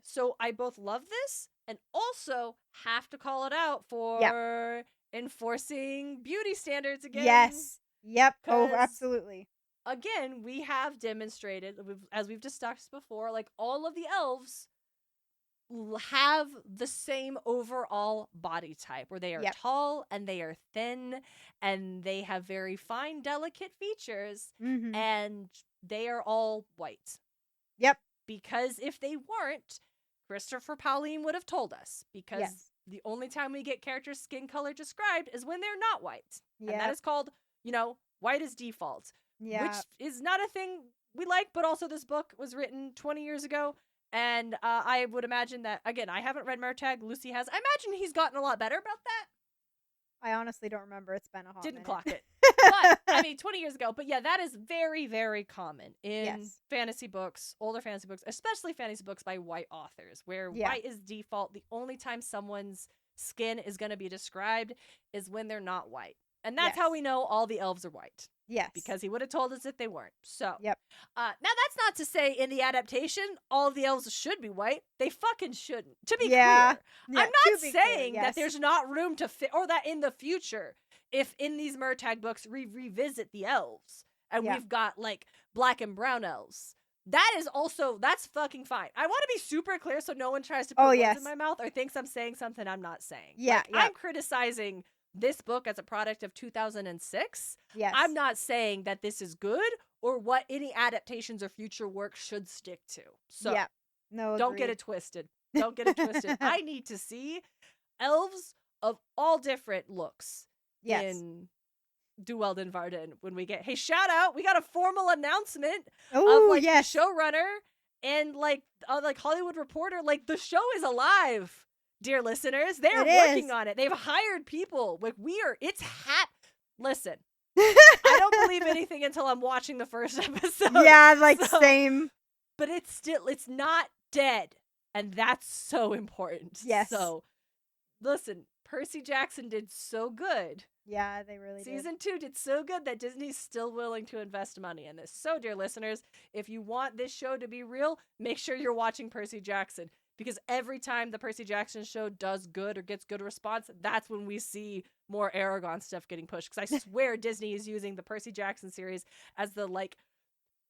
so I both love this and also have to call it out for enforcing beauty standards again. Yes. Yep. Oh, absolutely. Again, we have demonstrated, as we've discussed before, like all of the elves have the same overall body type, where they are tall and they are thin and they have very fine, delicate features, and they are all white. Yep. Because if they weren't, Christopher Pauline would have told us, because the only time we get character skin color described is when they're not white. And that is called, white is default, which is not a thing we like, but also this book was written 20 years ago. And I would imagine that, again, I haven't read Murtagh. Lucy has. I imagine he's gotten a lot better about that. I honestly don't remember. It's been a hot Didn't minute. clock it. But, 20 years ago. But yeah, that is very, very common in fantasy books, older fantasy books, especially fantasy books by white authors, where white is default. The only time someone's skin is going to be described is when they're not white. And that's how we know all the elves are white. Yes. Because he would have told us if they weren't. So, now that's not to say in the adaptation, all of the elves should be white. They fucking shouldn't. To be clear. I'm not saying that there's not room to fit, or that in the future, if in these Murtagh books we revisit the elves, and we've got, like, black and brown elves, that's fucking fine. I want to be super clear so no one tries to put words in my mouth or thinks I'm saying something I'm not saying. I'm criticizing this book as a product of 2006. Yes. I'm not saying that this is good or what any adaptations or future work should stick to. So don't get it twisted. Don't get it twisted. I need to see elves of all different looks in Duelden Varden when we get, hey, shout out, we got a formal announcement of the showrunner and like Hollywood Reporter, like the show is alive. Dear listeners, they're working on it. They've hired people. Like listen, I don't believe anything until I'm watching the first episode. Yeah, same. But it's not dead. And that's so important. Yes. So, listen, Percy Jackson did so good. Yeah, they really did. Season 2 did so good that Disney's still willing to invest money in this. So, dear listeners, if you want this show to be real, make sure you're watching Percy Jackson. Because every time the Percy Jackson show does good or gets good response, that's when we see more Eragon stuff getting pushed. Because I swear Disney is using the Percy Jackson series as the,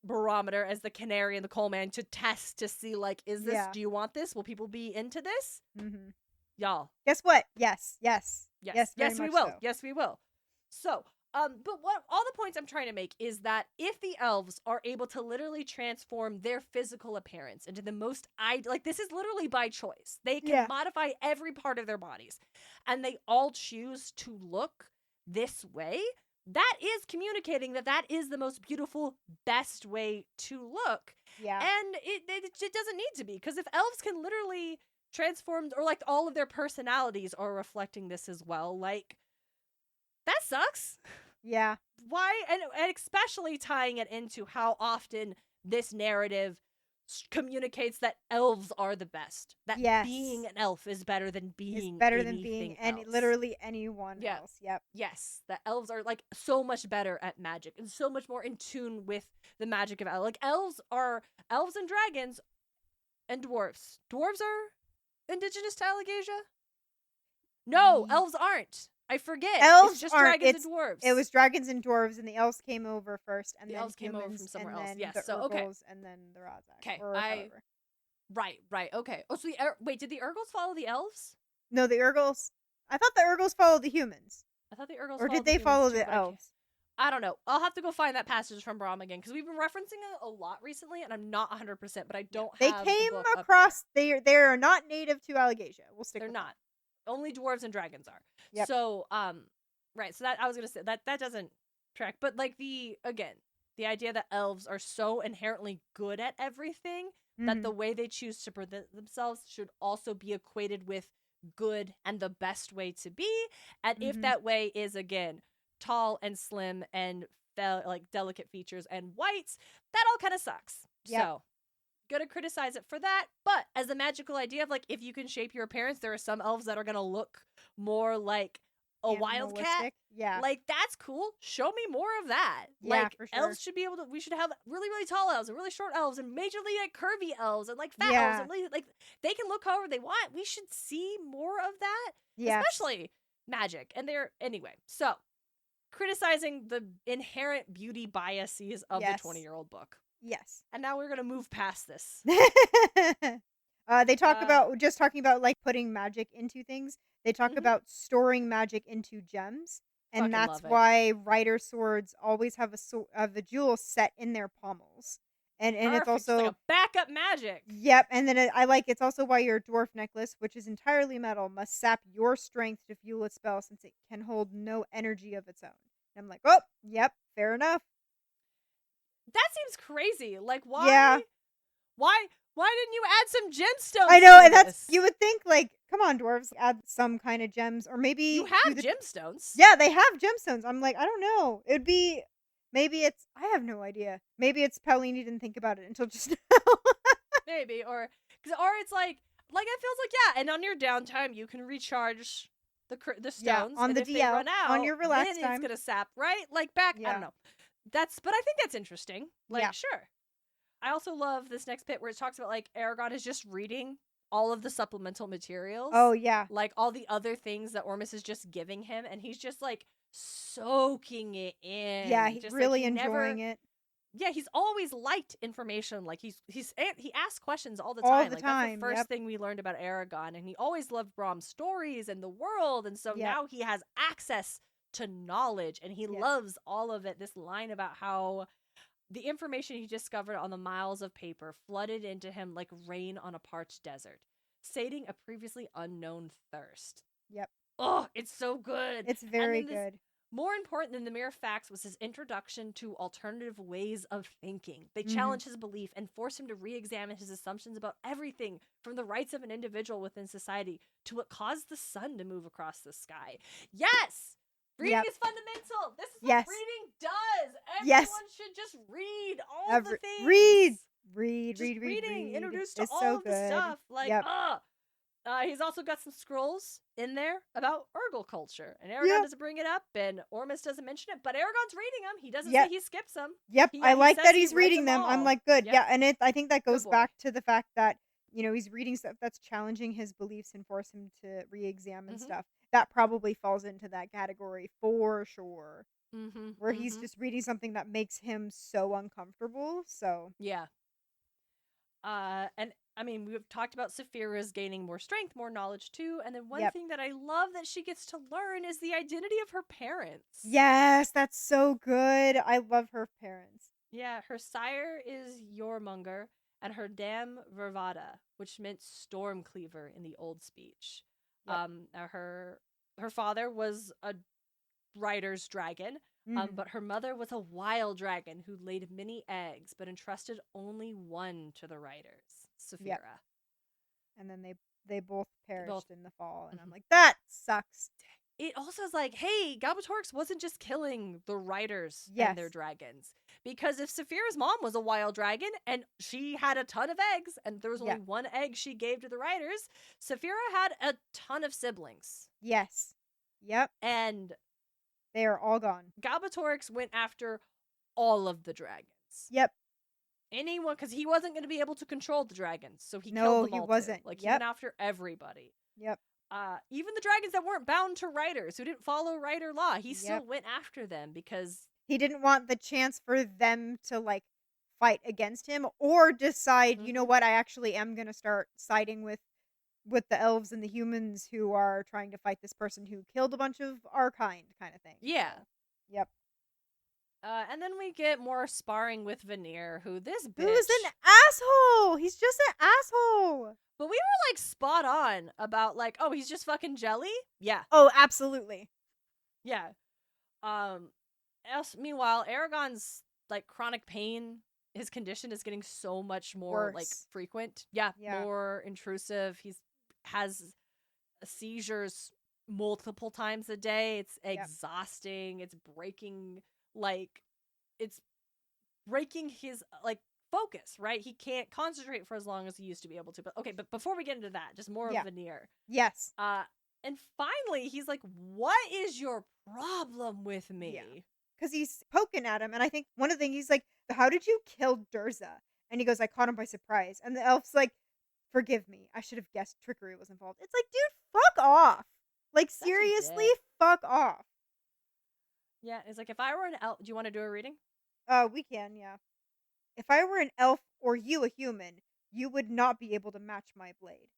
barometer, as the canary in the coal mine to test to see, is this, do you want this? Will people be into this? Mm-hmm. Y'all. Guess what? Yes, we will. So. Yes, we will. So, but what all the points I'm trying to make is that if the elves are able to literally transform their physical appearance into the most this is literally by choice. They can modify every part of their bodies, and they all choose to look this way. That is communicating that is the most beautiful, best way to look. Yeah. And it doesn't need to be, because if elves can literally transform, or all of their personalities are reflecting this as well, that sucks. Yeah. Why? And especially tying it into how often this narrative communicates that elves are the best. That being an elf is better than being literally anyone else. Yep. Yes. That elves are so much better at magic and so much more in tune with the magic of elves. Elves and dragons and dwarves. Dwarves are indigenous to Allegasia? No, elves aren't. I forget. Elves it's just aren't. Dragons and dwarves. It was dragons and dwarves, and the elves came over first, and the then elves came over from somewhere else. Yes. The So Urgles, and then the Razak. Okay. Right. Okay. Oh, so wait, did the Urgles follow the elves? No, the Urgles. I thought the Urgles followed the humans. I thought the Urgles. Or did they follow the elves? I don't know. I'll have to go find that passage from Brahm again, because we've been referencing it a lot recently, and I'm not 100%, but I don't. They have came the book across. They are not native to Allegasia. We'll stick. They're not. Only dwarves and dragons are. Yep. So right. So that I was gonna say that doesn't track, but the idea that elves are so inherently good at everything that the way they choose to present themselves should also be equated with good and the best way to be, and if that way is again tall and slim and delicate features and whites, that all kind of sucks. Yep. So gonna criticize it for that, but as a magical idea of if you can shape your appearance, there are some elves that are gonna look more like a wildcat. Yeah. That's cool. Show me more of that. Yeah, for sure. Elves should be able to, we should have really, really tall elves and really short elves and majorly curvy elves and fat elves and really, they can look however they want. We should see more of that. Yeah. Especially magic. And anyway, so criticizing the inherent beauty biases of the 20-year-old book. Yes. And now we're going to move past this. They talk about just talking about like putting magic into things. They talk about storing magic into gems, and that's why rider swords always have a jewel set in their pommels. And it's also just like a backup magic. Yep, and then it's also why your dwarf necklace, which is entirely metal, must sap your strength to fuel its spell since it can hold no energy of its own. And I'm like, oh, yep, fair enough. That seems crazy. Like, why? Yeah. Why didn't you add some gemstones? I know, and that's you would think like, come on, dwarves, add some kind of gems, or maybe you have gemstones. Yeah, they have gemstones. I'm like, I don't know. It'd be maybe it's I have no idea. Maybe it's Paulini didn't think about it until just now. Maybe, or it's like it feels like and on your downtime you can recharge the stones on and the if DL they run out, on your relax then time. it's gonna sap, right? Like back, I don't know. But I think that's interesting. Like, sure. I also love this next bit where it talks about like Eragon is just reading all of the supplemental materials. Oh yeah, like all the other things that Ormus is just giving him, and he's just like soaking it in. Yeah, he's just really enjoying it. Yeah, he's always liked information. Like he asks questions all the time. That's the first thing we learned about Eragon, and he always loved Brahm's stories and the world, and so now he has access to knowledge, and he loves all of it. This line about how the information he discovered on the miles of paper flooded into him like rain on a parched desert, sating a previously unknown thirst. Yep. Oh, it's so good. It's very good. More important than the mere facts was his introduction to alternative ways of thinking. They challenge his belief and force him to re-examine his assumptions about everything from the rights of an individual within society to what caused the sun to move across the sky. Yes! Reading is fundamental. This is what reading does. Everyone should just read all the things. Reading. Introduced to all of the stuff. Like, he's also got some scrolls in there about Urgle culture. And Eragon doesn't bring it up, and Ormus doesn't mention it, but Eragon's reading them. He doesn't say he skips them. Yep, I like that he's reading them. I'm like, good. Yeah, and I think that goes back to the fact that, you know, he's reading stuff that's challenging his beliefs and force him to re-examine stuff. That probably falls into that category for sure. Where he's just reading something that makes him so uncomfortable. So yeah. And I mean, we've talked about Saphira's gaining more strength, more knowledge too. And then one thing that I love that she gets to learn is the identity of her parents. Yes, that's so good. I love her parents. Yeah, her sire is Jormungr and her dam Vervada, which meant storm cleaver in the old speech. Her father was a rider's dragon, but her mother was a wild dragon who laid many eggs, but entrusted only one to the riders, Saphira. And then they both perished in the fall, and I'm like, that sucks. It also is like, hey, Galbatorix wasn't just killing the riders and their dragons. Because if Saphira's mom was a wild dragon and she had a ton of eggs and there was only one egg she gave to the riders, Saphira had a ton of siblings. Yes. Yep. And they are all gone. Galbatorix went after all of the dragons. Yep. Anyone, because he wasn't going to be able to control the dragons. So he killed them all. No, he wasn't. Too. Like, he went after everybody. Yep. Even the dragons that weren't bound to riders, who didn't follow rider law, he still went after them because he didn't want the chance for them to like fight against him or decide, you know what, I actually am going to start siding with the elves and the humans who are trying to fight this person who killed a bunch of our kind of thing. Yeah. So, yep. And then we get more sparring with Veneer, who's an asshole. He's just an asshole. But we were like spot on about like, oh, he's just fucking jelly? Yeah. Oh, absolutely. Yeah. Meanwhile, Eragon's like chronic pain, his condition is getting so much more like frequent. Yeah, more intrusive. He has seizures multiple times a day. It's exhausting. It's breaking his like focus, right? He can't concentrate for as long as he used to be able to. But okay, but before we get into that, just more of Veneer. Yes. And finally he's like, what is your problem with me? Yeah. Because he's poking at him, and I think one of the things he's like, how did you kill Durza? And he goes, I caught him by surprise. And the elf's like, forgive me, I should have guessed trickery was involved. It's like, dude, fuck off. Like, seriously, fuck off. Yeah, it's like, if I were an elf, do you want to do a reading? We can, yeah. If I were an elf or you a human, you would not be able to match my blade.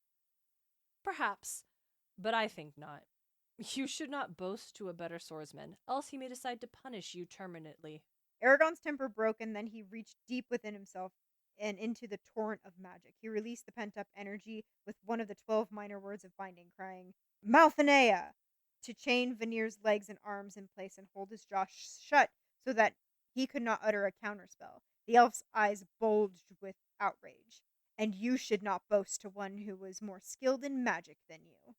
Perhaps, but I think not. You should not boast to a better swordsman, else he may decide to punish you terminately. Eragon's temper broke, and then he reached deep within himself and into the torrent of magic. He released the pent-up energy with one of the 12 minor words of binding, crying, Malthanea! To chain Veneer's legs and arms in place and hold his jaw shut so that he could not utter a counterspell. The elf's eyes bulged with outrage. And you should not boast to one who was more skilled in magic than you.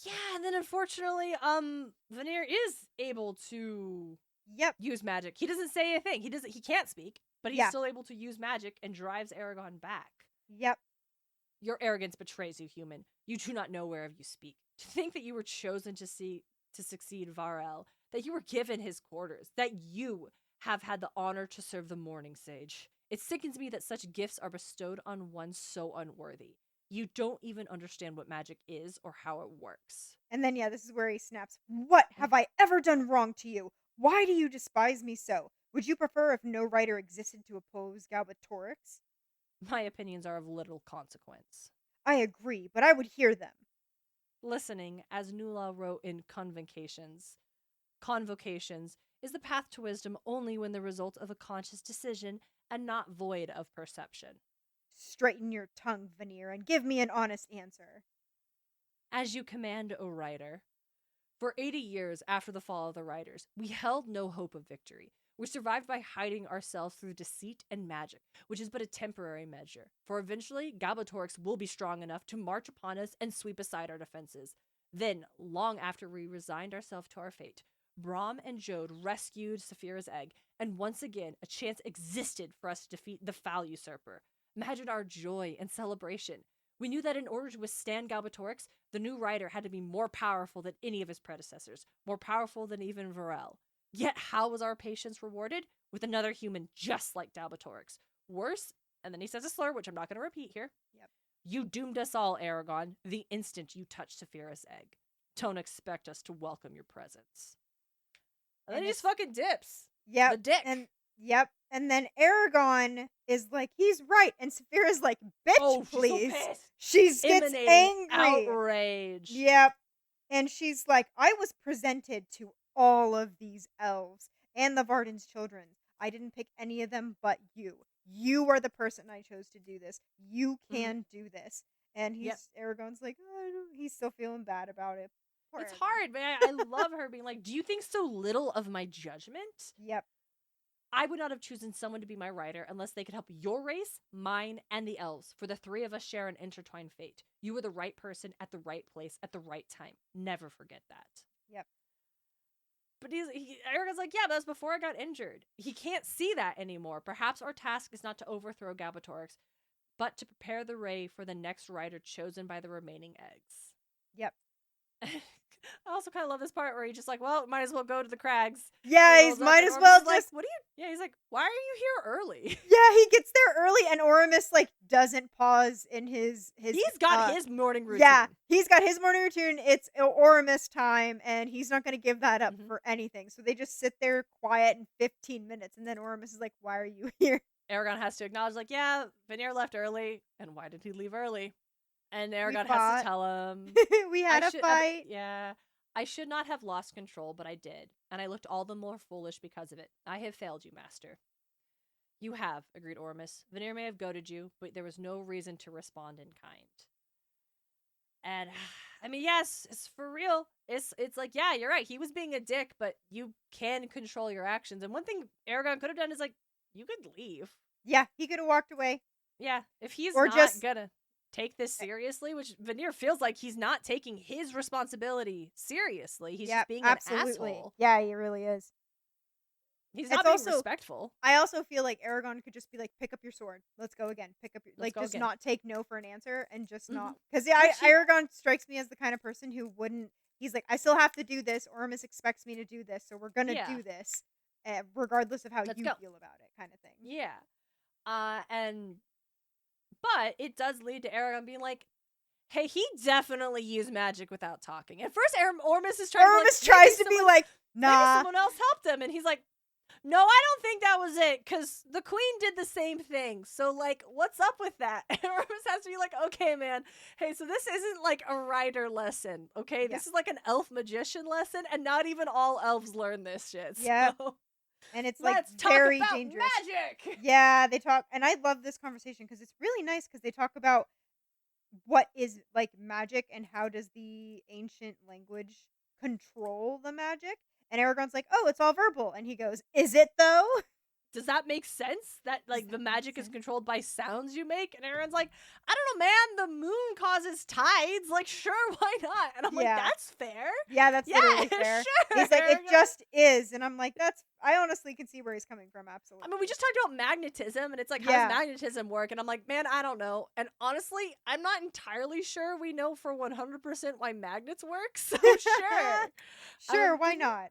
Yeah, and then unfortunately, Veneer is able to use magic. He doesn't say a thing. He can't speak, but he's still able to use magic and drives Eragon back. Yep. Your arrogance betrays you, human. You do not know whereof you speak. To think that you were chosen to succeed Varel, that you were given his quarters, that you have had the honor to serve the Morning Sage. It sickens me that such gifts are bestowed on one so unworthy. You don't even understand what magic is or how it works. And then, this is where he snaps. What have I ever done wrong to you? Why do you despise me so? Would you prefer if no writer existed to oppose Galbatorix? My opinions are of little consequence. I agree, but I would hear them. Listening, as Nula wrote in Convocations, is the path to wisdom only when the result of a conscious decision and not void of perception. Straighten your tongue, Veneer, and give me an honest answer. As you command, O writer. For 80 years after the fall of the Riders, we held no hope of victory. We survived by hiding ourselves through deceit and magic, which is but a temporary measure. For eventually, Galbatorix will be strong enough to march upon us and sweep aside our defenses. Then, long after we resigned ourselves to our fate, Brahm and Jode rescued Saphira's egg, and once again, a chance existed for us to defeat the foul usurper. Imagine our joy and celebration. We knew that in order to withstand Galbatorix, the new rider had to be more powerful than any of his predecessors, more powerful than even Varel. Yet how was our patience rewarded? With another human just like Galbatorix. Worse, and then he says a slur, which I'm not going to repeat here. Yep. You doomed us all, Eragon, the instant you touched Saphira's egg. Don't expect us to welcome your presence. And then he just fucking dips. Yep. The dick. And then Eragon is like, he's right. And Saphira's like, bitch, please. She gets angry. Outrage. Yep. And she's like, I was presented to all of these elves and the Varden's children. I didn't pick any of them but you. You are the person I chose to do this. You can do this. And Eragon's like, he's still feeling bad about it. Poor It's Eragon. hard, man. I love her being like, do you think so little of my judgment? Yep. I would not have chosen someone to be my rider unless they could help your race, mine, and the elves, for the three of us share an intertwined fate. You were the right person at the right place at the right time. Never forget that. Yep. But Eragon's like, yeah, but that was before I got injured. He can't see that anymore. Perhaps our task is not to overthrow Galbatorix, but to prepare the way for the next rider chosen by the remaining eggs. Yep. I also kind of love this part where he's just like, well, might as well go to the crags. Yeah, he's might as well just... like, what are you... Yeah, he's like, why are you here early? Yeah, he gets there early and Oramus, like, doesn't pause in his He's got his morning routine. Yeah, he's got his morning routine. It's Oramus time, and he's not going to give that up for anything. So they just sit there quiet in 15 minutes, and then Oramus is like, why are you here? Eragon has to acknowledge, like, yeah, Veneer left early, and why did he leave early? And Eragon has to tell him. We had a fight. I should not have lost control, but I did. And I looked all the more foolish because of it. I have failed you, master. You have, agreed Oramus. Veneer may have goaded you, but there was no reason to respond in kind. And, I mean, yes, it's for real. It's like, yeah, you're right. He was being a dick, but you can control your actions. And one thing Eragon could have done is, like, you could leave. Yeah, he could have walked away. Yeah, if he's not gonna take this seriously, which Veneer feels like he's not taking his responsibility seriously. He's just being an asshole. Yeah, he really is. He's not being respectful. I also feel like Eragon could just be like, pick up your sword. Let's go again. Pick up your... just not take no for an answer and just not... Because Eragon strikes me as the kind of person who wouldn't... He's like, I still have to do this. Oramus expects me to do this, so we're going to do this. Regardless of how you feel about it, kind of thing. Yeah. But it does lead to Eragon being like, hey, he definitely used magic without talking. At first, Oramus is trying to be like, nah. Maybe someone else helped him. And he's like, No, I don't think that was it, because the queen did the same thing. So, like, what's up with that? And Rose has to be like, okay, man, hey, so this isn't like a rider lesson, okay? Yeah. This is like an elf magician lesson, and not even all elves learn this shit. Yeah. So And it's like let's talk very about dangerous. magic. Yeah, they talk, and I love this conversation because it's really nice because they talk about what is like magic and how does the ancient language control the magic. And Aragon's like, "Oh, it's all verbal," and he goes, "Is it though?" Does that make sense? That Does like the that make magic is sense? controlled by sounds you make? And everyone's like, I don't know, man, the moon causes tides. Like, sure, why not? And I'm like, Yeah. that's fair. Yeah, that's Yeah, literally fair. sure. He's like, "It just is," and I'm like, "That's." I honestly can see where he's coming from. Absolutely. I mean, we just talked about magnetism, and it's like, how Yeah. does magnetism work? And I'm like, man, I don't know. And honestly, I'm not entirely sure we know for 100% why magnets work. So sure, Sure, why but not?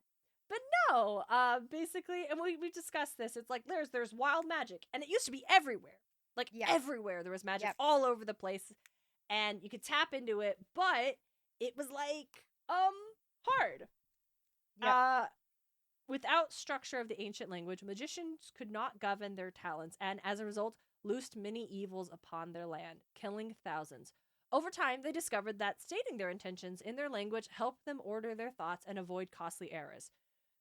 But no, basically, and we discussed this. It's like there's wild magic, and it used to be everywhere. Like Yeah. everywhere there was magic Yep. all over the place, and you could tap into it, but it was like hard. Yep. Without structure of the ancient language, magicians could not govern their talents, and as a result, loosed many evils upon their land, killing thousands. Over time, they discovered that stating their intentions in their language helped them order their thoughts and avoid costly errors.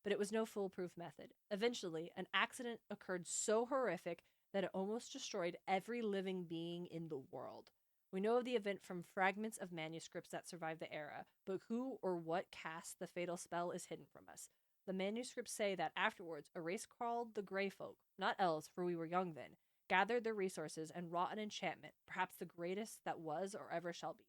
But it was no foolproof method. Eventually, an accident occurred so horrific that it almost destroyed every living being in the world. We know of the event from fragments of manuscripts that survived the era, but who or what cast the fatal spell is hidden from us. The manuscripts say that afterwards, a race called the Grey Folk, not elves, for we were young then, gathered their resources and wrought an enchantment, perhaps the greatest that was or ever shall be.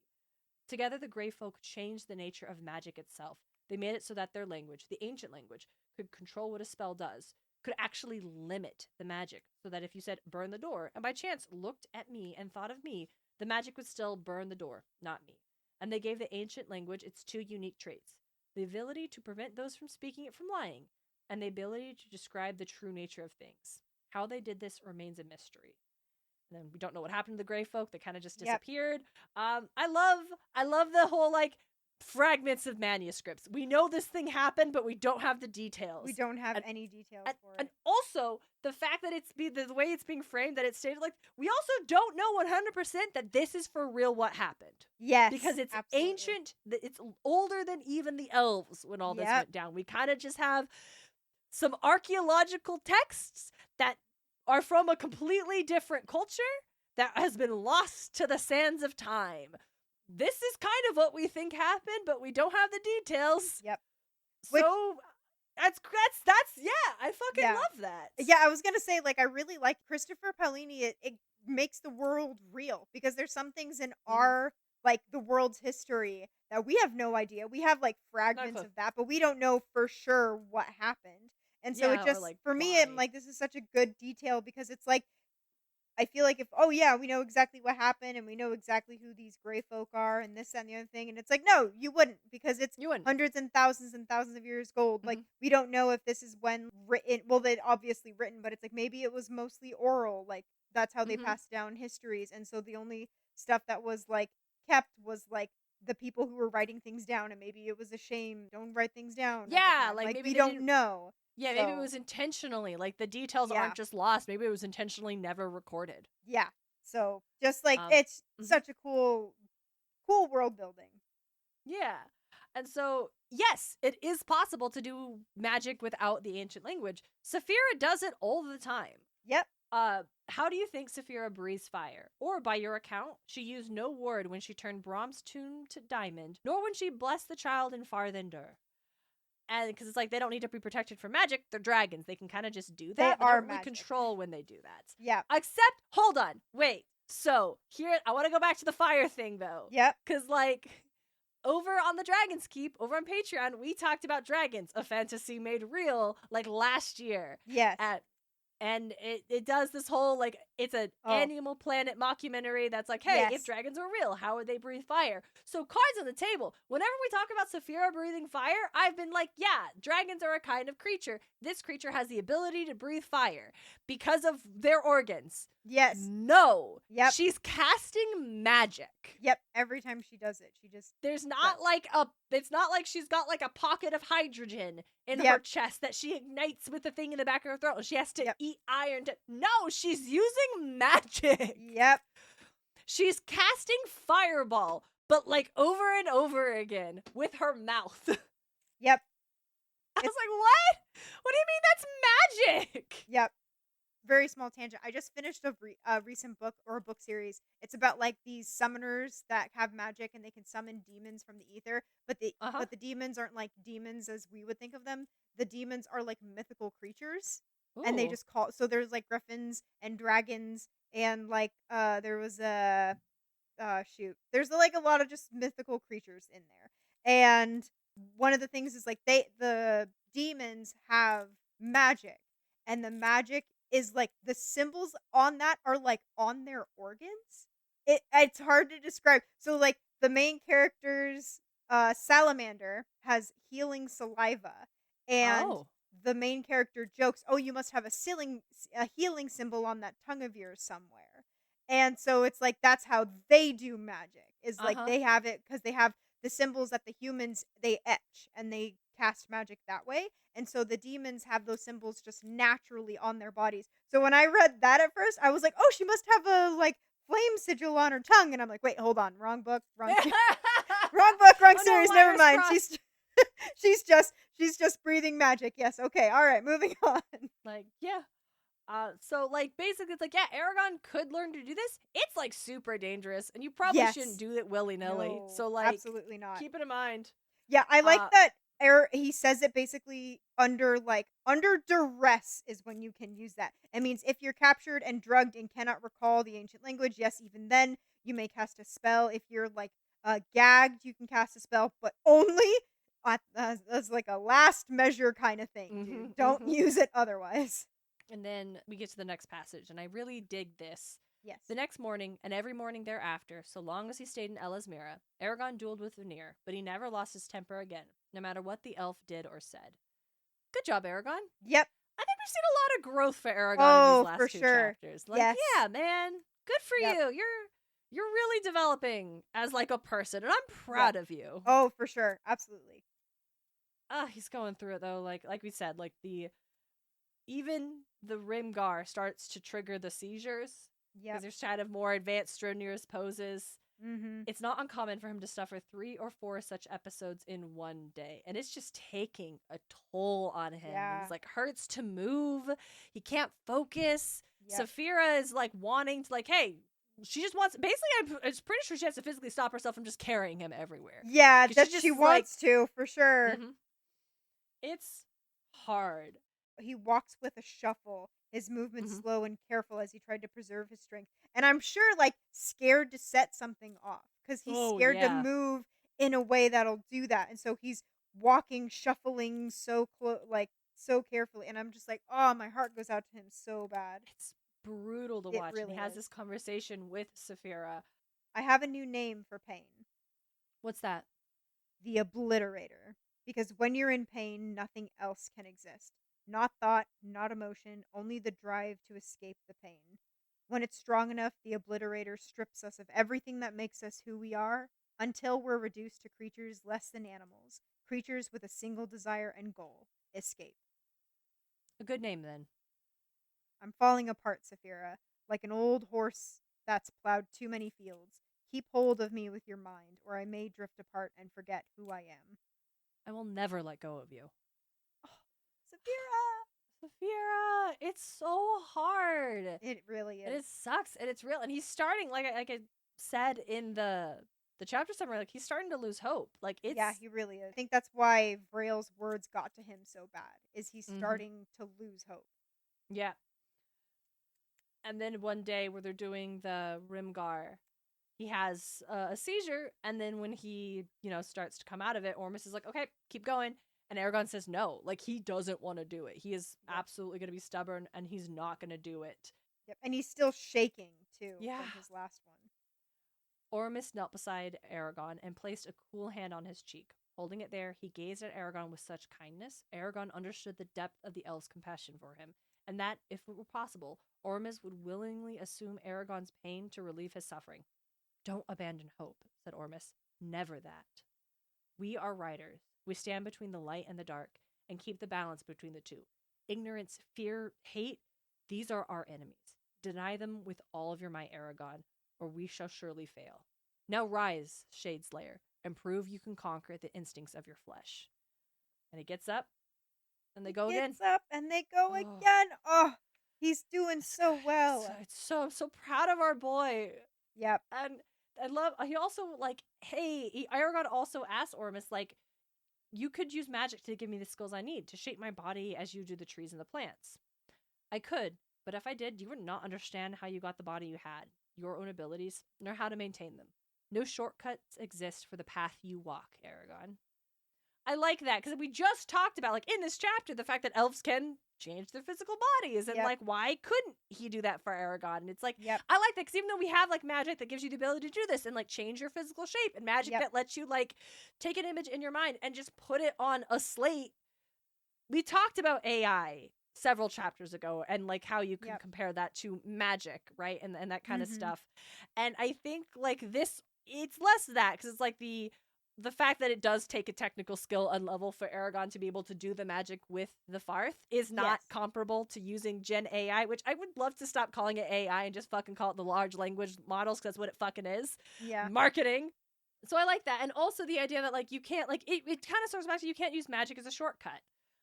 Together, the Grey Folk changed the nature of magic itself. They made it so that their language, the ancient language, could control what a spell does, could actually limit the magic, so that if you said, burn the door, and by chance looked at me and thought of me, the magic would still burn the door, not me. And they gave the ancient language its two unique traits: the ability to prevent those from speaking it from lying, and the ability to describe the true nature of things. How they did this remains a mystery. And then we don't know what happened to the Grey Folk. They kind of just disappeared. I love the whole like fragments of manuscripts. We know this thing happened, but we don't have the details. We don't have any details for it. And also the fact that the way it's being framed, that it's stated like, we also don't know 100% that this is for real what happened. Yes, because it's absolutely. ancient. It's older than even the elves when all this went down. We kind of just have some archaeological texts that are from a completely different culture that has been lost to the sands of time. This is kind of what we think happened, but we don't have the details. Yep. So that's yeah, I fucking love that. Yeah, I was gonna say, like, I really like Christopher Paolini. It makes the world real because there's some things in our like the world's history that we have no idea. We have like fragments of that, but we don't know for sure what happened. And so it just, for me, I'm like, this is such a good detail because it's like, I feel like if, oh yeah, we know exactly what happened and we know exactly who these Grey Folk are and this, that, and the other thing. And it's like, no, you wouldn't, because it's hundreds and thousands of years old. Like, we don't know if this is when written, well, they obviously written, but it's like, maybe it was mostly oral. Like, that's how they passed down histories. And so the only stuff that was like kept was like the people who were writing things down, and maybe it was a shame. Don't write things down. Yeah, like maybe we don't know. Yeah, maybe it was intentionally. Like, the details aren't just lost. Maybe it was intentionally never recorded. Yeah. So just like it's such a cool world building. Yeah. And so, yes, it is possible to do magic without the ancient language. Saphira does it all the time. Yep. How do you think Saphira breathes fire? Or, by your account, she used no word when she turned Brahm's tomb to diamond, nor when she blessed the child in Farthander. And because it's like, they don't need to be protected from magic. They're dragons. They can kind of just do that. They are magic. Control when they do that. Yeah. Except, hold on, wait. So here, I want to go back to the fire thing though. Yep. Because like, over on the Dragon's Keep, over on Patreon, we talked about dragons, a fantasy made real, like last year. Yes. And it does this whole like It's an Animal Planet mockumentary that's like, hey, if dragons were real, how would they breathe fire? So cards on the table. Whenever we talk about Saphira breathing fire, I've been like, yeah, dragons are a kind of creature. This creature has the ability to breathe fire because of their organs. Yes. No. Yep. She's casting magic. Yep. Every time she does it, she just it's not like she's got like a pocket of hydrogen in her chest that she ignites with the thing in the back of her throat and she has to eat iron to. No, she's using magic. Yep. She's casting fireball, but like over and over again with her mouth. Yep. I was like, what? What do you mean that's magic? Yep. Very small tangent. I just finished a recent book or a book series. It's about like these summoners that have magic and they can summon demons from the ether, but the demons aren't like demons as we would think of them. The demons are like mythical creatures. Ooh. And they just so there's like griffins and dragons and like there was a there's like a lot of just mythical creatures in there. And one of the things is like the demons have magic, and the magic is like the symbols on that are like on their organs. It's hard to describe. So like the main character's salamander has healing saliva, and the main character jokes, "Oh, you must have a healing symbol on that tongue of yours somewhere." And so it's like that's how they do magic. Is like they have it because they have the symbols that the humans they etch and they cast magic that way. And so the demons have those symbols just naturally on their bodies. So when I read that at first, I was like, "Oh, she must have a like flame sigil on her tongue." And I'm like, "Wait, hold on, wrong book, wrong wrong book, wrong series. No, never mind." Crossed. She's just breathing magic. Yes, okay, all right, moving on. Like, yeah. So like basically it's like, yeah, Eragon could learn to do this. It's like super dangerous, and you probably shouldn't do it willy-nilly. No, so like, absolutely not. Keep it in mind. Yeah, I like that. He says it basically under duress is when you can use that. It means if you're captured and drugged and cannot recall the ancient language, yes, even then you may cast a spell. If you're like gagged, you can cast a spell, but only as like a last measure kind of thing, dude. Don't use it otherwise. And then we get to the next passage, and I really dig this. Yes. The next morning, and every morning thereafter, so long as he stayed in Elismira, Eragon dueled with Vanir, but he never lost his temper again, no matter what the elf did or said. Good job, Eragon. Yep. I think we've seen a lot of growth for Eragon in these last two chapters. Like, yes. Yeah, man. Good for you. You're really developing as like a person, and I'm proud of you. Oh, for sure. Absolutely. He's going through it though, like we said, like even the Rimgar starts to trigger the seizures. Yeah. Because there's kind of more advanced Stronir's poses. Mm-hmm. It's not uncommon for him to suffer 3 or 4 such episodes in one day. And it's just taking a toll on him. Yeah. It's like hurts to move. He can't focus. Yep. Saphira is like wanting to like, hey, she just wants, basically I'm pretty sure she has to physically stop herself from just carrying him everywhere. Yeah, that she wants to, for sure. Mm-hmm. It's hard. He walks with a shuffle, his movements slow and careful as he tried to preserve his strength. And I'm sure, like, scared to set something off, because he's scared to move in a way that'll do that. And so he's walking, shuffling so carefully. And I'm just like, oh, my heart goes out to him so bad. It's brutal to watch. Really, and he has this conversation with Saphira. I have a new name for pain. What's that? The Obliterator. Because when you're in pain, nothing else can exist. Not thought, not emotion, only the drive to escape the pain. When it's strong enough, the Obliterator strips us of everything that makes us who we are, until we're reduced to creatures less than animals, creatures with a single desire and goal: escape. A good name, then. I'm falling apart, Saphira, like an old horse that's plowed too many fields. Keep hold of me with your mind, or I may drift apart and forget who I am. I will never let go of you. Saphira, it's so hard. It really is. And it sucks, and it's real. And he's starting, like I said in the chapter summary, like he's starting to lose hope. Like it's he really is. I think that's why Vrail's words got to him so bad. Is he's starting to lose hope. Yeah. And then one day where they're doing the Rimgar, he has a seizure, and then when he starts to come out of it, Ormus is like, okay, keep going. And Eragon says no. Like, he doesn't want to do it. He is absolutely going to be stubborn, and he's not going to do it. Yep. And he's still shaking too Yeah. from his last one. Ormus knelt beside Eragon and placed a cool hand on his cheek. Holding it there, he gazed at Eragon with such kindness. Eragon understood the depth of the elf's compassion for him, and that, if it were possible, Ormus would willingly assume Eragon's pain to relieve his suffering. Don't abandon hope, said Ormus. Never that. We are riders. We stand between the light and the dark, and keep the balance between the two. Ignorance, fear, hate, these are our enemies. Deny them with all of your might, Eragon, or we shall surely fail. Now rise, Shadeslayer, and prove you can conquer the instincts of your flesh. And he gets up, and they go again. Gets up, and they go again. Oh, he's doing so well. I'm so proud of our boy. Yep. And I love, he also, like, Eragon also asked Ormus, like, you could use magic to give me the skills I need to shape my body as you do the trees and the plants. I could, but if I did, you would not understand how you got the body you had, your own abilities, nor how to maintain them. No shortcuts exist for the path you walk, Eragon. I like that, because we just talked about, like, in this chapter, the fact that elves can change their physical bodies, and, like, why couldn't he do that for Eragon? And it's like, I like that, because even though we have, like, magic that gives you the ability to do this, and, like, change your physical shape, and magic that lets you, like, take an image in your mind and just put it on a slate, we talked about AI several chapters ago, and, like, how you can compare that to magic, right, and that kind of stuff. And I think, like, this, it's less that, because it's, like, the fact that it does take a technical skill and level for Eragon to be able to do the magic with the Farth is not comparable to using Gen AI, which I would love to stop calling it AI and just fucking call it the large language models, because that's what it fucking is. Yeah. Marketing. So I like that. And also the idea that, like, you can't, like, it kind of starts back to you can't use magic as a shortcut.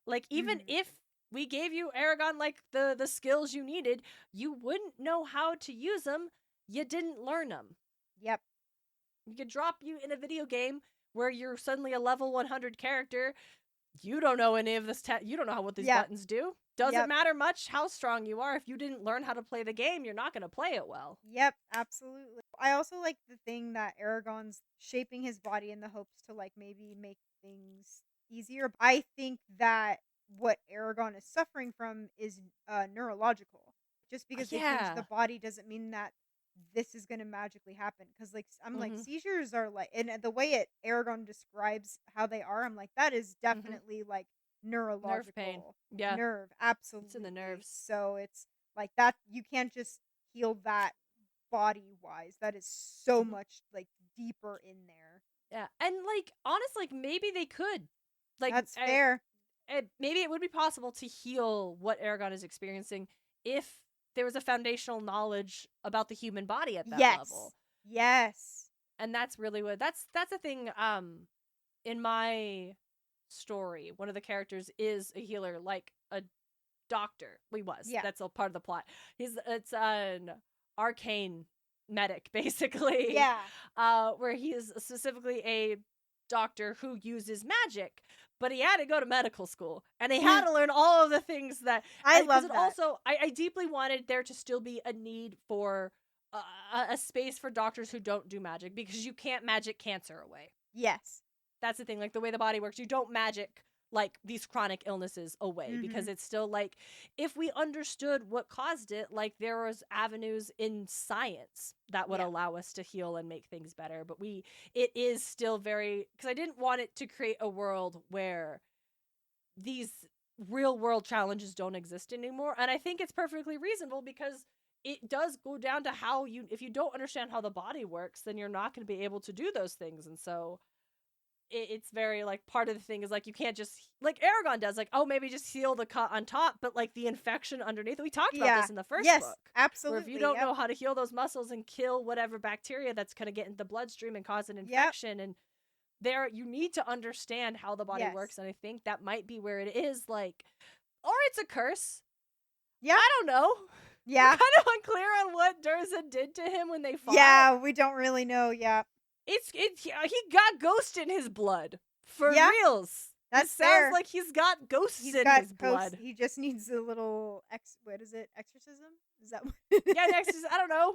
Like, even if we gave you, Eragon, like, the skills you needed, you wouldn't know how to use them. You didn't learn them. Yep. You could drop you in a video game where you're suddenly a level 100 character. You don't know any of this. You don't know what these buttons do. Doesn't matter much how strong you are. If you didn't learn how to play the game, you're not going to play it well. Yep, absolutely. I also like the thing that Eragon's shaping his body in the hopes to, like, maybe make things easier. I think that what Eragon is suffering from is neurological. Just because they change the body doesn't mean that this is going to magically happen. Because, like, I'm like, seizures are, like, and the way Eragon describes how they are, I'm like, that is definitely, like, neurological. Nerve pain. Yeah. Nerve, absolutely. It's in the nerves. So it's, like, that, you can't just heal that body-wise. That is so much, like, deeper in there. Yeah. And, like, honestly, like, maybe they could. Like, that's fair. Maybe it would be possible to heal what Eragon is experiencing if there was a foundational knowledge about the human body at that level. Yes. And that's really what that's a thing. In my story, one of the characters is a healer, like a doctor. That's a part of the plot. It's an arcane medic, basically. Yeah. Where he is specifically a doctor who uses magic, but he had to go to medical school, and he had to learn all of the things that I love that. Also, I deeply wanted there to still be a need for a space for doctors who don't do magic, because you can't magic cancer away. Yes. That's the thing, like, the way the body works, you don't magic, like, these chronic illnesses away, because it's still, like, if we understood what caused it, like, there was avenues in science that would allow us to heal and make things better, but it is still very, because I didn't want it to create a world where these real world challenges don't exist anymore, and I think it's perfectly reasonable, because it does go down to how if you don't understand how the body works, then you're not going to be able to do those things, and so it's very, like, part of the thing is, like, you can't just, like Eragon does, like, oh, maybe just heal the cut on top, but, like, the infection underneath, we talked about this in the first book. Absolutely. Where if you don't know how to heal those muscles and kill whatever bacteria that's going to get into the bloodstream and cause an infection, and you need to understand how the body works, and I think that might be where it is, like, or it's a curse. Yeah. I don't know. Yeah. We're kind of unclear on what Durza did to him when they fought. Yeah, we don't really know. Yeah. He got ghost in his blood. For reals. That sounds like he's got ghosts in his blood. He just needs a little exorcism? Is that what exorcism? I don't know.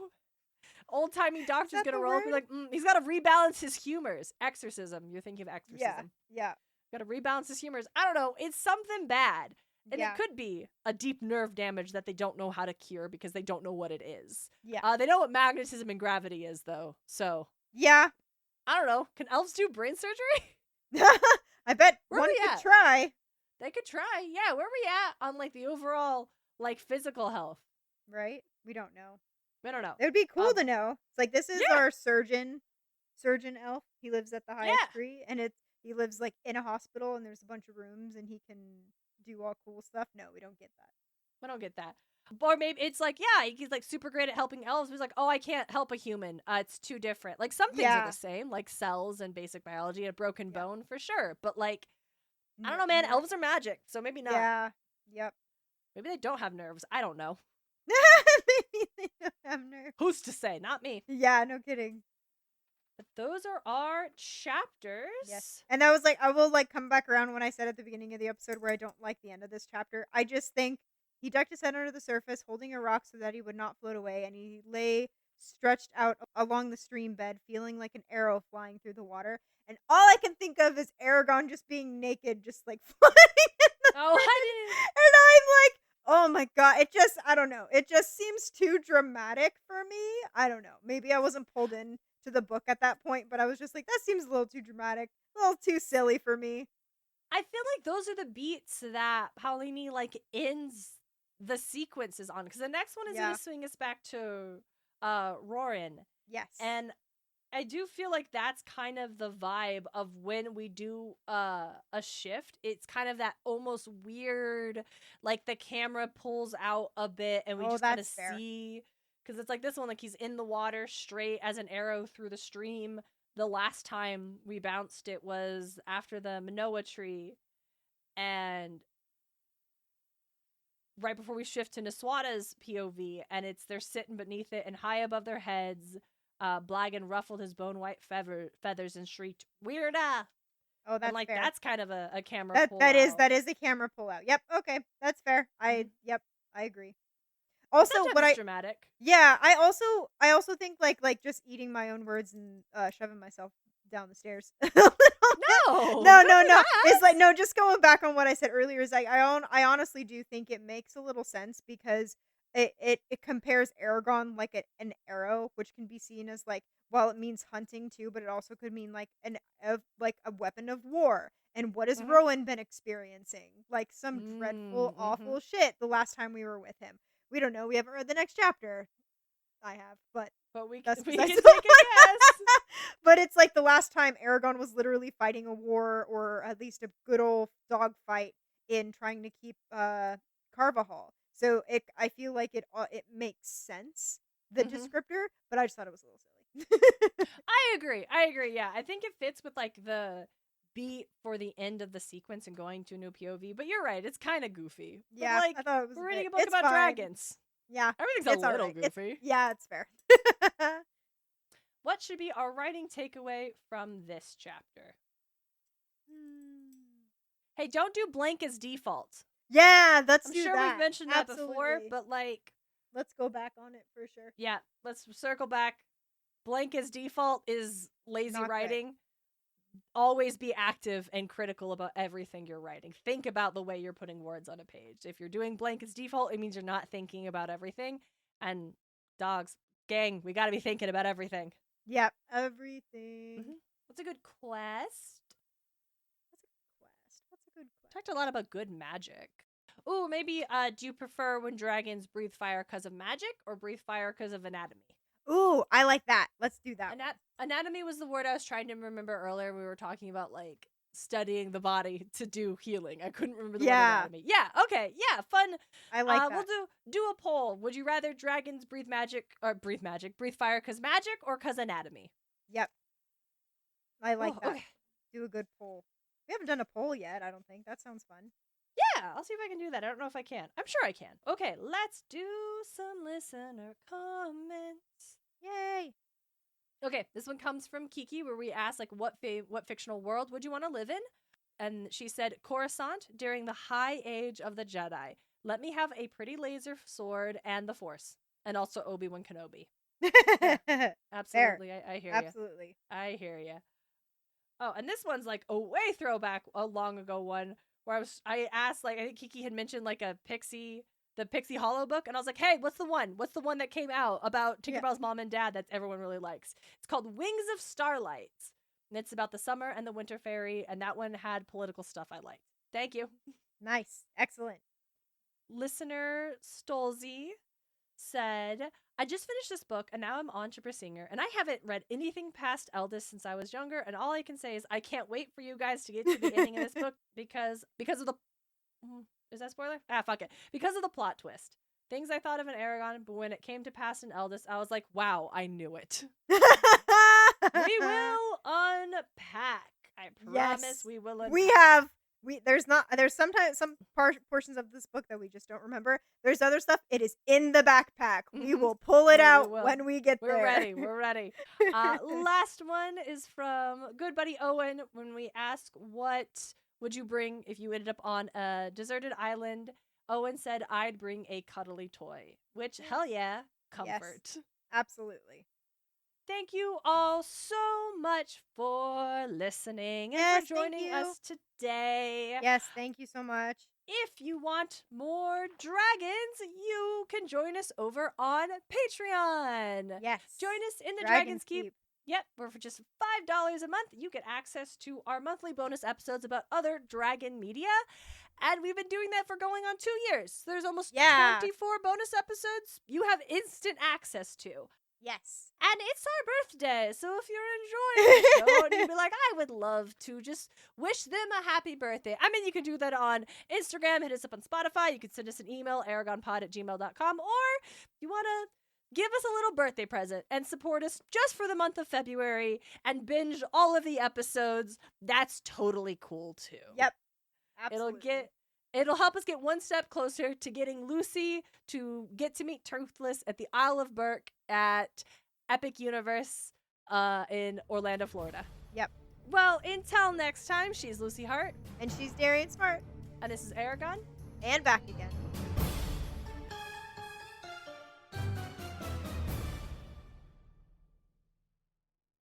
Old-timey doctor's gonna roll up and be like, he's gotta rebalance his humors. Exorcism. You're thinking of exorcism. Yeah. Gotta rebalance his humors. I don't know. It's something bad. And it could be a deep nerve damage that they don't know how to cure because they don't know what it is. Yeah. They know what magnetism and gravity is, though. So. Yeah. I don't know. Can elves do brain surgery? I bet one could try. They could try. Yeah, where are we at on, like, the overall, like, physical health? Right? We don't know. We don't know. It would be cool to know. It's like, this is our surgeon elf. He lives at the highest tree, and he lives, like, in a hospital, and there's a bunch of rooms, and he can do all cool stuff. No, we don't get that. We don't get that. Or maybe it's like, yeah, he's like super great at helping elves. He's like, oh, I can't help a human. It's too different. Like, some things are the same, like cells and basic biology, a broken bone for sure. But, like, I don't know, man. Elves are magic, so maybe not. Yeah. Yep. Maybe they don't have nerves. I don't know. Maybe they don't have nerves. Who's to say? Not me. Yeah, no kidding. But those are our chapters. Yes. And I was like, I will, like, come back around when I said at the beginning of the episode where I don't like the end of this chapter. I just think he ducked his head under the surface, holding a rock so that he would not float away, and he lay stretched out along the stream bed, feeling like an arrow flying through the water. And all I can think of is Eragon just being naked, just, like, flying in the I didn't. And I'm like, oh my god, I don't know. It just seems too dramatic for me. I don't know. Maybe I wasn't pulled in to the book at that point, but I was just like, that seems a little too dramatic, a little too silly for me. I feel like those are the beats that Paulini, like, ends the sequences on, because the next one is going to swing us back to Rorin. Yes. And I do feel like that's kind of the vibe of when we do a shift. It's kind of that almost weird, like, the camera pulls out a bit and we just kind of see, because it's like this one, like, he's in the water straight as an arrow through the stream. The last time we bounced it was after the Manoa tree, and right before we shift to Niswata's POV, and they're sitting beneath it, and high above their heads, Blagan ruffled his bone-white feathers and shrieked, "Weirda!" Oh, that's and, like, fair. That's kind of a camera pull that out. is a camera pull out. Yep, okay, that's fair. I agree. Also, what dramatic. Yeah, I also think like just eating my own words and shoving myself down the stairs. No. It's like, no, just going back on what I said earlier is like I honestly do think it makes a little sense because it compares Eragon like an arrow, which can be seen as like, well, it means hunting too, but it also could mean like a weapon of war. And what has Rowan been experiencing? Like some dreadful, awful shit the last time we were with him. We don't know. We haven't read the next chapter. I have, but we that's can take a guess. But it's like the last time Eragon was literally fighting a war, or at least a good old dog fight in trying to keep Carvajal. So I feel like it makes sense, the descriptor, but I just thought it was a little silly. I agree. Yeah, I think it fits with like the beat for the end of the sequence and going to a new POV. But you're right, it's kind of goofy. Yeah, like, I thought it was. We're reading a book about dragons. Yeah, everything's a little goofy. It's fair. What should be our writing takeaway from this chapter? Hey, don't do blank as default. Yeah, let's do that. I'm sure we've mentioned that before, but like, let's go back on it for sure. Yeah, let's circle back. Blank as default is lazy writing. Good. Always be active and critical about everything you're writing. Think about the way you're putting words on a page. If you're doing blank as default, it means you're not thinking about everything. And dogs, gang, we got to be thinking about everything. Yep, everything. What's a good quest? Talked a lot about good magic. Ooh, maybe do you prefer when dragons breathe fire because of magic or breathe fire because of anatomy? Ooh, I like that. Let's do that. Anatomy was the word I was trying to remember earlier. We were talking about like studying the body to do healing. I couldn't remember the word anatomy. Yeah, okay. Yeah, fun. I like that. We'll do a poll. Would you rather dragons breathe fire because magic or because anatomy? Yep. I like that. Okay. Do a good poll. We haven't done a poll yet, I don't think. That sounds fun. Yeah, I'll see if I can do that. I don't know if I can. I'm sure I can. Okay, let's do some listener comments. Yay! Okay, this one comes from Kiki, where we asked, like, what fictional world would you want to live in? And she said, Coruscant during the high age of the Jedi. Let me have a pretty laser sword and the Force. And also Obi-Wan Kenobi. Yeah, absolutely. I hear you. Absolutely. I hear you. Oh, and this one's like a way throwback, a long ago one, where I asked, like, I think Kiki had mentioned like the Pixie Hollow book, and I was like, hey, what's the one that came out about Tinkerbell's mom and dad that everyone really likes? It's called Wings of Starlight, and it's about the summer and the winter fairy, and that one had political stuff I liked. Thank you. Nice. Excellent. Listener Stolzy said, I just finished this book and now I'm on to Brisinger, and I haven't read anything past Eldest since I was younger, and all I can say is I can't wait for you guys to get to the ending of this book because of the is that spoiler? Fuck it. Because of the plot twist. Things I thought of in Eragon, but when it came to pass in Eldest, I was like, wow, I knew it. We will unpack. I promise we will unpack. There's sometimes some portions of this book that we just don't remember. There's other stuff. It is in the backpack. Mm-hmm. We will pull it out when we get there. We're ready. Last one is from good buddy Owen. When we ask what would you bring if you ended up on a deserted island, Owen said I'd bring a cuddly toy, which hell yeah, comfort. Yes, absolutely. Thank you all so much for listening and for joining us today. Yes, thank you so much. If you want more dragons, you can join us over on Patreon. Yes. Join us in the Dragon's Keep. Yep, where for just $5 a month, you get access to our monthly bonus episodes about other dragon media. And we've been doing that for going on 2 years. There's almost 24 bonus episodes you have instant access to. Yes. And it's our birthday, so if you're enjoying the show and you'd be like, I would love to just wish them a happy birthday. I mean, you can do that on Instagram, hit us up on Spotify, you can send us an email, eragonpod@gmail.com, or if you want to give us a little birthday present and support us just for the month of February and binge all of the episodes, that's totally cool too. Yep. Absolutely. It'll help us get one step closer to getting Lucy to get to meet Toothless at the Isle of Burke at Epic Universe in Orlando, Florida. Yep. Well, until next time, she's Lucy Hart. And she's Darien Smartt. And this is Eragon. And back again.